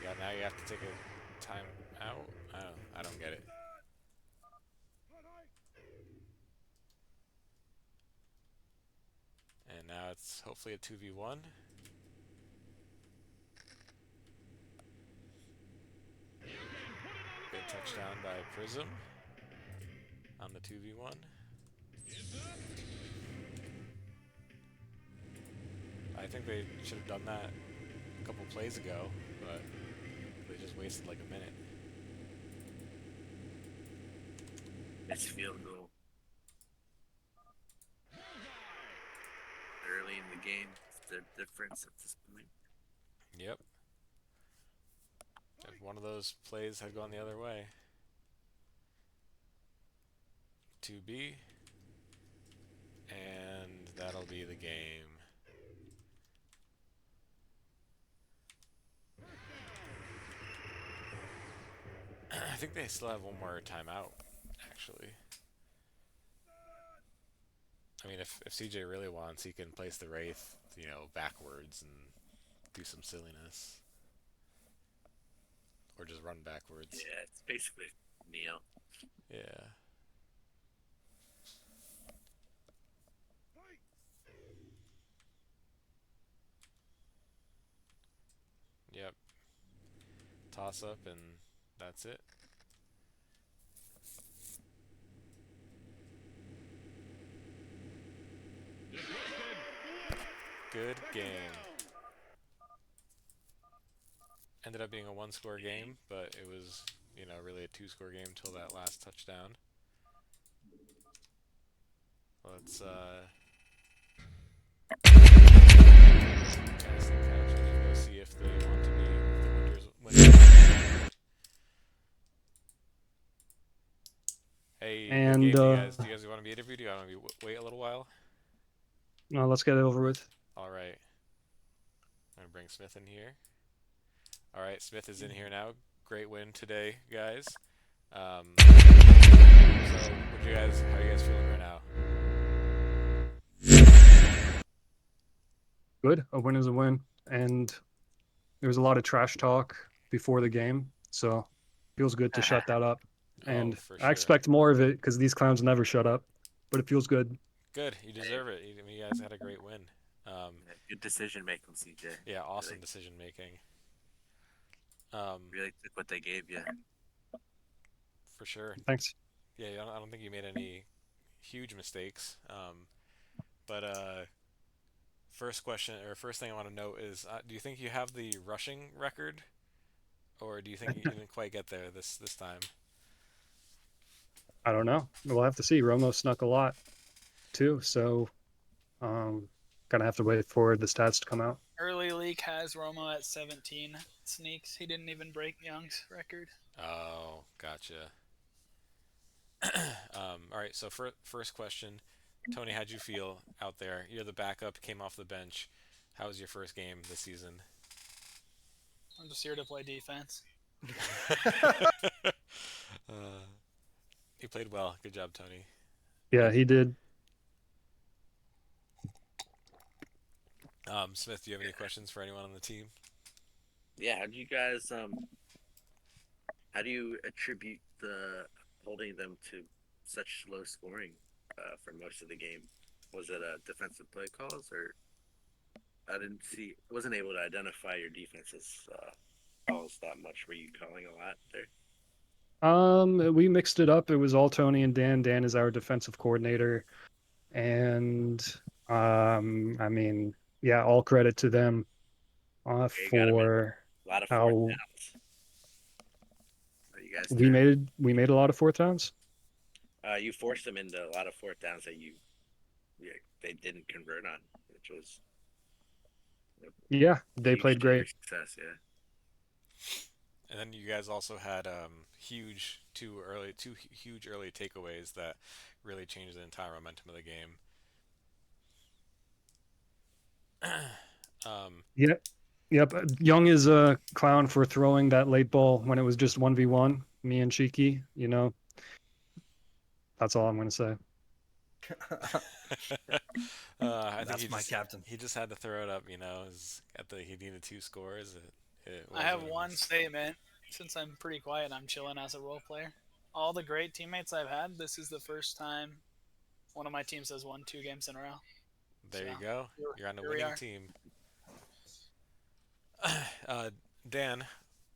Yeah, now you have to take a time out. I don't get it. And now it's hopefully a 2v1. Good touchdown by Prism on the 2v1. I think they should have done that a couple plays ago, but they just wasted like a minute. It's field goal. Early in the game, it's the difference at this point. Yep. If one of those plays had gone the other way. 2B. And that'll be the game. I think they still have one more timeout, actually. I mean, if CJ really wants, he can place the Wraith, backwards and do some silliness. Or just run backwards. Yeah, it's basically Neo. Yeah. Yep. Toss up and that's it. Good game. Ended up being a 1-score game, but it was, really a 2-score game till that last touchdown. Let's go see if they want to be the winners. Hey, And, good game. Do you guys want to be interviewed? Do you want to wait a little while? No, let's get it over with. All right. I'm going to bring Smith in here. All right, Smith is in here now. Great win today, guys. So, how are you guys feeling right now? Good. A win is a win. And there was a lot of trash talk before the game, so feels good to shut that up. And for I sure. expect more of it because these clowns never shut up, but it feels good. Good. You deserve it. You guys had a great win. Good decision making, CJ. Yeah, awesome decision making. Really took what they gave you. For sure. Thanks. Yeah, I don't think you made any huge mistakes. But first thing I want to know is, do you think you have the rushing record, or do you think you didn't quite get there this time? I don't know. We'll have to see. Romo snuck a lot, too, so gonna have to wait for the stats to come out. Early leak has Romo at 17 sneaks. He didn't even break Young's record. Oh, gotcha. All right, so first question. Tony, how'd you feel out there? You're the backup, came off the bench. How was your first game this season? I'm just here to play defense. He played well. Good job, Tony. Yeah, he did. Smith, do you have any questions for anyone on the team? Yeah, how do you guys how do you attribute the holding them to such low scoring for most of the game? Was it defensive play calls, or I didn't see, wasn't able to identify your defense's calls that much. Were you calling a lot there? We mixed it up. It was all Tony and Dan. Dan is our defensive coordinator, and I mean, yeah, all credit to them You got him in for a lot of fourth how downs. Are you guys we terrible? made a lot of fourth downs. You forced them into a lot of fourth downs that they didn't convert on, which was Yeah, they huge played to your great. success. Yeah. And then you guys also had two huge early takeaways that really changed the entire momentum of the game. Yep. Yep. Young is a clown for throwing that late ball when it was just 1v1, me and Cheeky, That's all I'm going to say. I think That's my captain. he just had to throw it up, he needed 2 scores. It I was have what it one was. statement. Since I'm pretty quiet, I'm chilling as a role player. All the great teammates I've had, this is the first time one of my teams has won 2 games in a row. There So, you go. You're on a here we winning are. team. Dan,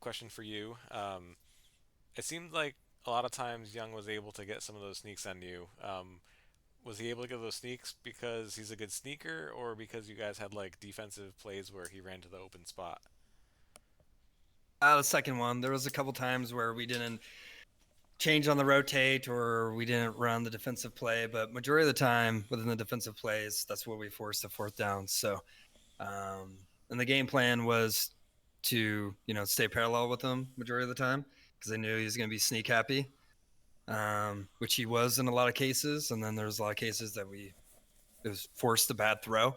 question for you. It seemed like a lot of times Young was able to get some of those sneaks on you. Was he able to get those sneaks because he's a good sneaker, or because you guys had like defensive plays where he ran to the open spot? The second one, there was a couple times where we didn't change on the rotate or we didn't run the defensive play, but majority of the time within the defensive plays, that's where we forced the fourth down. So, and the game plan was to, stay parallel with him majority of the time because I knew he was going to be sneak happy, which he was in a lot of cases. And then there's a lot of cases that it was forced a bad throw,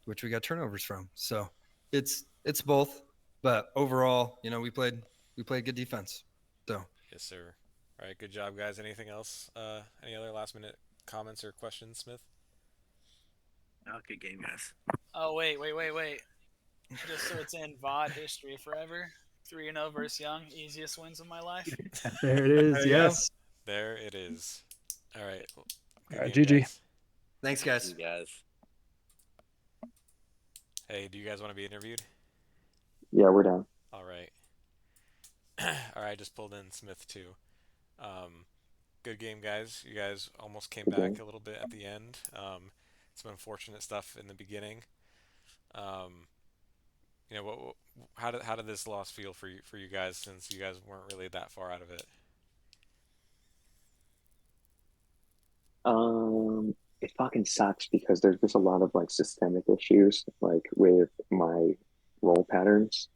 which we got turnovers from. So it's both, but overall, we played good defense. So Yes, sir. All right, good job, guys. Anything else? Any other last minute comments or questions, Smith? Oh, good game, guys. Oh, wait. Just so it's in VOD history forever. 3-0 versus Young. Easiest wins of my life. There it is. There you go. Yes. There it is. All right. Good All right, game, GG. guys. Thanks, guys. You guys. Hey, do you guys want to be interviewed? Yeah, we're done. All right. All right, just pulled in Smith too. Good game, guys. You guys almost came Good back game. a little bit at the end. Some unfortunate stuff in the beginning. How did this loss feel for you guys, since you guys weren't really that far out of it? It fucking sucks because there's just a lot of like systemic issues, like with my role patterns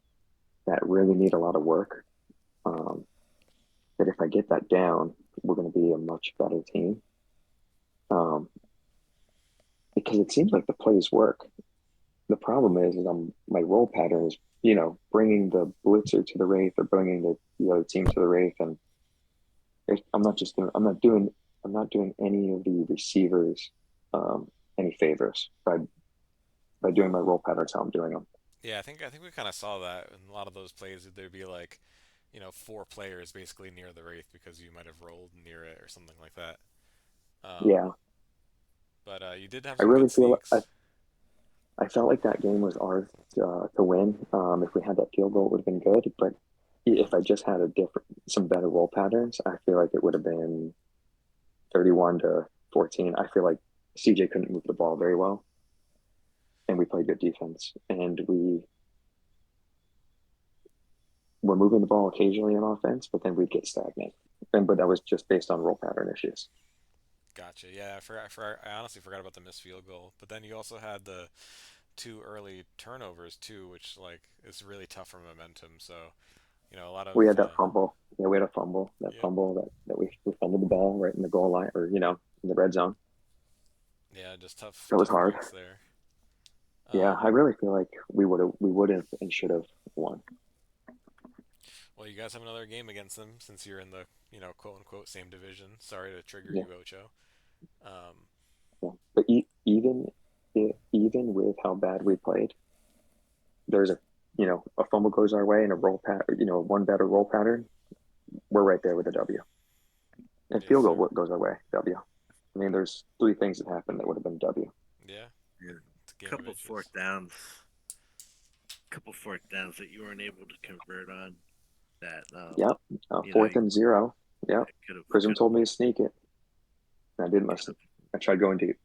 that really need a lot of work. That if I get that down, we're going to be a much better team. Because it seems like the plays work. The problem is my role pattern is, bringing the blitzer to the wraith or bringing the other team to the wraith, and I'm not doing any of the receivers any favors by doing my role patterns how I'm doing them. Yeah, I think we kind of saw that in a lot of those plays. There'd be like, 4 players basically near the wraith because you might have rolled near it or something like that. Yeah, But you did have I some really good feel sneaks. I felt like that game was ours to win. If we had that field goal, it would have been good. But if I just had some better roll patterns, I feel like it would have been 31-14. I feel like CJ couldn't move the ball very well, and we played good defense, and we were moving the ball occasionally on offense, but then we'd get stagnant. But that was just based on roll pattern issues. Gotcha. Yeah, I honestly forgot about the missed field goal. But then you also had the 2 early turnovers too, which like is really tough for momentum. So, a lot of We had that fumble. Yeah, we had a fumble. That Yep. fumble that we fumbled the ball right in the goal line, or in the red zone. Yeah, just tough. That was Tough hard. breaks there. Yeah, I really feel like we would have and should have won. Well, you guys have another game against them since you're in the quote unquote same division. Sorry to trigger Yeah. you, Ocho. Yeah. But even with how bad we played, there's a fumble goes our way and a roll one better roll pattern. we're right there with a W. And Yes, field sir. goal goes our way, W. I mean, there's 3 things that happened that would have been W. Yeah. Yeah. It's a game of Couple inches. fourth downs. Couple fourth downs that you weren't able to convert on. That Yep. you 4th know, and 0. Yep. could have Prism told me to sneak it. And I didn't listen. I tried going deep.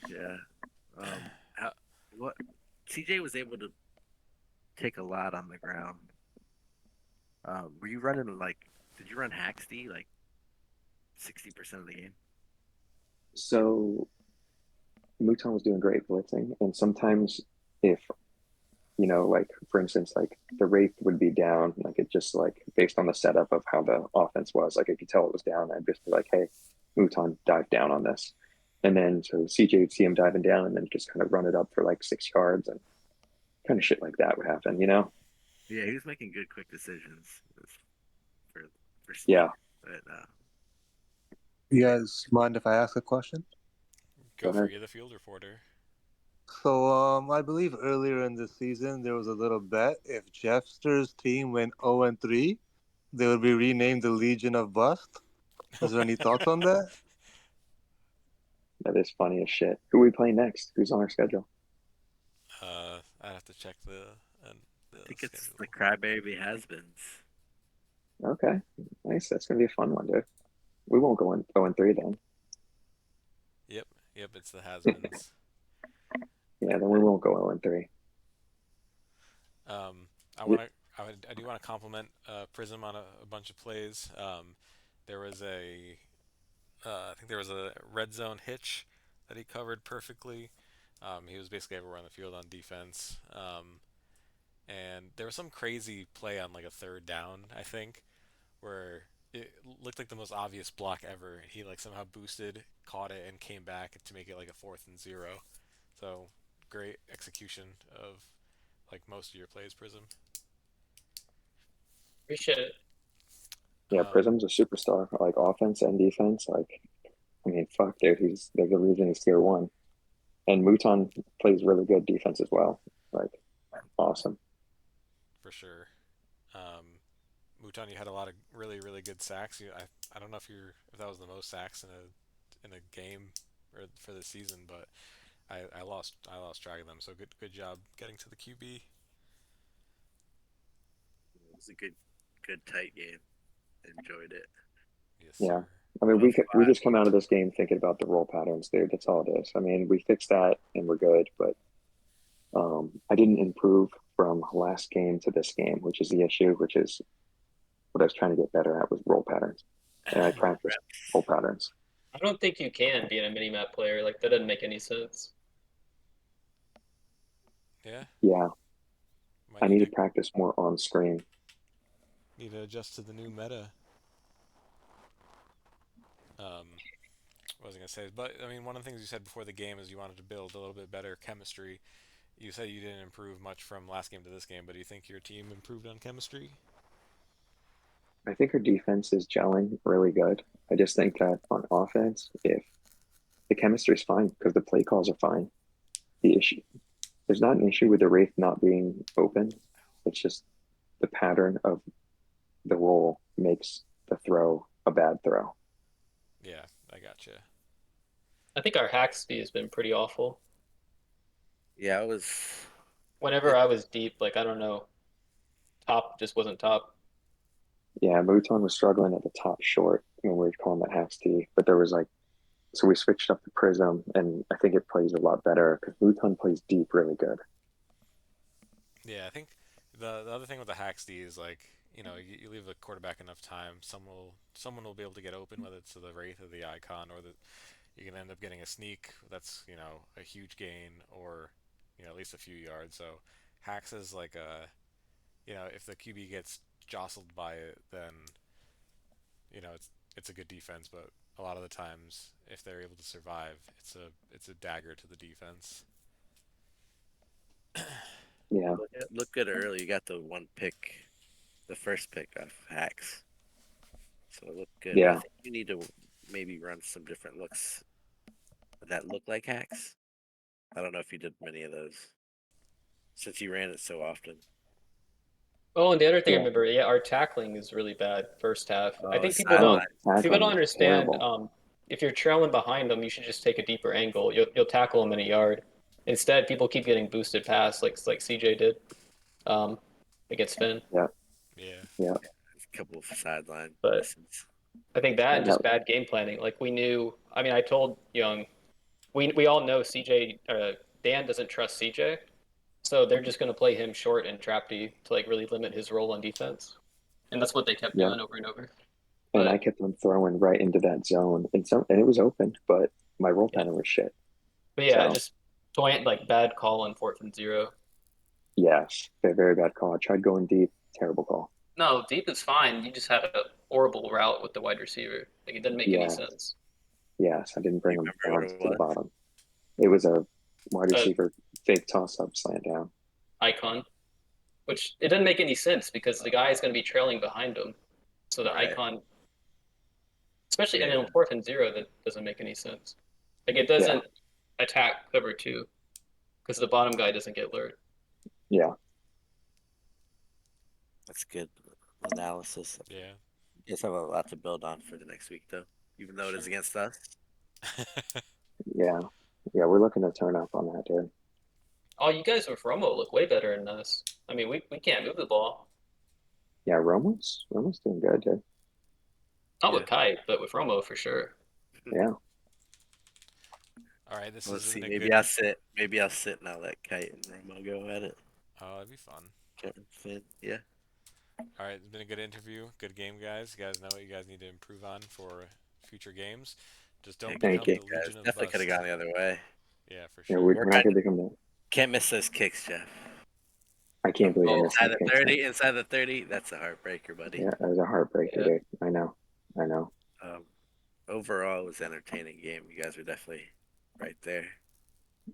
Yeah. What CJ was able to take a lot on the ground. Were you running did you run Haxty like 60% of the game? So Mouton was doing great blitzing, and sometimes if like for instance, like the Wraith would be down, like it just like based on the setup of how the offense was, like if you tell it was down, I'd just be like, hey, Mouton, dive down on this. And then so CJ would see him diving down and then just kind of run it up for like 6 yards and kind of shit like that would happen, Yeah, he was making good quick decisions for Yeah. But You guys mind if I ask a question? Go Go for ahead. you, the field reporter. So, I believe earlier in the season there was a little bet. If Jeffster's team went 0-3, they would be renamed the Legion of Bust. Is there any thoughts on that? That is funny as shit. Who are we playing next? Who's on our schedule? I'd have to check the I think it's schedule. the Crybaby Has-Beens. Okay, nice. That's gonna be a fun one, dude. We won't go in 0-3 then. Yep, it's the has-beens. Yeah, then we won't go 0-3. I do want to compliment Prism on a bunch of plays. There was I think there was a red zone hitch that he covered perfectly. He was basically everywhere on the field on defense. And there was some crazy play on like a 3rd down, I think, where it looked like the most obvious block ever. He like somehow boosted, caught it, and came back to make it like a 4th and 0. So great execution of like most of your plays, Prism. Appreciate it. Yeah, Prism's a superstar, like offense and defense. Like, I mean, fuck, dude, they're the reason he's tier 1. And Mouton plays really good defense as well. Like, awesome. For sure. Mouton, you had a lot of really, really good sacks. I don't know if that was the most sacks in a game or for the season, but I lost track of them. So good job getting to the QB. It was a good tight game. Enjoyed it. Yes, Yeah. sir. I mean, we just come out of this game thinking about the roll patterns, dude. That's all it is. I mean, we fixed that and we're good, but I didn't improve from last game to this game, which is the issue, which is what I was trying to get better at was roll patterns. And I practiced roll patterns. I don't think you can be a mini map player. Like that doesn't make any sense. Yeah. Yeah. Might I need to practice more on screen. Need to adjust to the new meta. What was I gonna say? But I mean, one of the things you said before the game is you wanted to build a little bit better chemistry. You said you didn't improve much from last game to this game, but do you think your team improved on chemistry? I think our defense is gelling really good. I just think that on offense, if the chemistry is fine because the play calls are fine. There's not an issue with the Wraith not being open. It's just the pattern of the roll makes the throw a bad throw. Yeah, I gotcha. I think our hack speed has been pretty awful. Yeah, Whenever I was deep, like I don't know, top just wasn't top. Yeah, Mouton was struggling at the top short when we were calling that half T, but there was so we switched up the Prism, and I think it plays a lot better because Mouton plays deep really good. Yeah, I think the other thing with the hacks D is like you leave the quarterback enough time, someone will be able to get open, whether it's to the Wraith or the Icon, or you can end up getting a sneak that's a huge gain or at least a few yards. So hacks is like if the QB gets jostled by it, then it's a good defense, but a lot of the times if they're able to survive, it's a dagger to the defense. Yeah. Look good early. You got the first pick of hacks. So it looked good. Yeah. I think you need to maybe run some different looks that look like hacks. I don't know if you did many of those since you ran it so often. Oh, and the other thing I Yeah. remember, yeah, our tackling is really bad first half. I Oh, think people Oh, don't sideline. people don't tackling is understand. terrible. If you're trailing behind them, you should just take a deeper angle. You'll tackle them in a yard. Instead, people keep getting boosted past, like CJ did, um, against Finn. Yeah, Yeah. yeah, A couple of sideline But misses. I think that yeah. and That, just bad game planning. Like we knew. I mean, I told Young, we all know CJ. Dan doesn't trust CJ, so they're just going to play him short and trap D to like really limit his role on defense. And that's what they kept yeah. doing over and over. And I But kept on throwing right into that zone, and it was open, but my roll yeah, pattern was shit. but yeah, So just Toyant like bad call on 4th and 0. yes, very bad call. I tried going deep, terrible call. No, deep is fine. You just had a horrible route with the wide receiver. Like it didn't make any Yeah, sense. yes, I didn't Do bring you him remember down what it to the was? bottom. It was a wide Uh, receiver fake toss up slant down. icon, which it doesn't make any sense because the guy is going to be trailing behind him. So the Right. icon, especially in Yeah. a 4th and 0, that doesn't make any sense. Like it Yeah, doesn't attack cover 2 because the bottom guy doesn't get lured. yeah, That's good analysis. Yeah. You guys have a lot to build on for the next week, though, even though it is against us. yeah, yeah. We're looking to turn up on that, dude. Oh, you guys with Romo look way better than us. I mean, we can't move the ball. Yeah, Romo's doing good, dude. Not Yeah. with Kai, but with Romo for sure. Yeah, All right, this Let's see. isn't a Maybe good. I'll sit. Maybe I'll sit and I'll let Kite and Romo go at it. Oh, that'd be fun. Kevin Finn. Yeah. All right, it's been a good interview, good game, guys. You guys know what you guys need to improve on for future games. Just don't thank become you. the Guys, Legion of definitely could Bust. have gone the other way. Yeah, for Yeah, sure. we're not gonna become that. Can't miss those kicks, Jeff. I can't believe I missed Inside that the kick. 30, inside the 30. That's a heartbreaker, buddy. Yeah, that was a heartbreaker, Yeah. dude. I know. Um, overall, it was an entertaining game. You guys were definitely right there.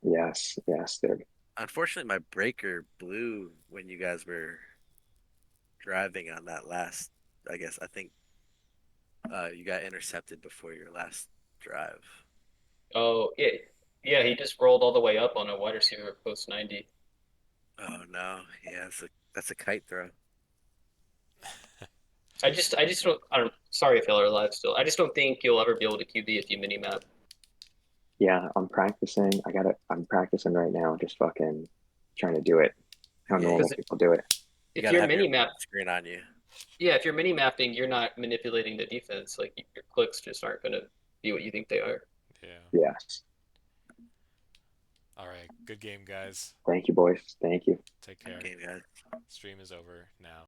Yes, dude. Unfortunately, my breaker blew when you guys were driving on that last. I think you got intercepted before your last drive. Oh, yeah. Yeah, he just rolled all the way up on a wide receiver post 90. Oh no, yeah, that's a kite throw. I just don't. I don't. Sorry if y'all are alive still. I just don't think you'll ever be able to QB if you mini map. Yeah, I'm practicing. I'm practicing right now, just fucking trying to do it. How Yeah, normal Because people do it. you if gotta you're have your mini map, screen on you. yeah, if you're mini mapping, you're not manipulating the defense. Like your clicks just aren't going to be what you think they are. Yeah. Yes. All right, good game, guys. Thank you, boys. Thank you. Take care. Okay, guys. Stream is over now.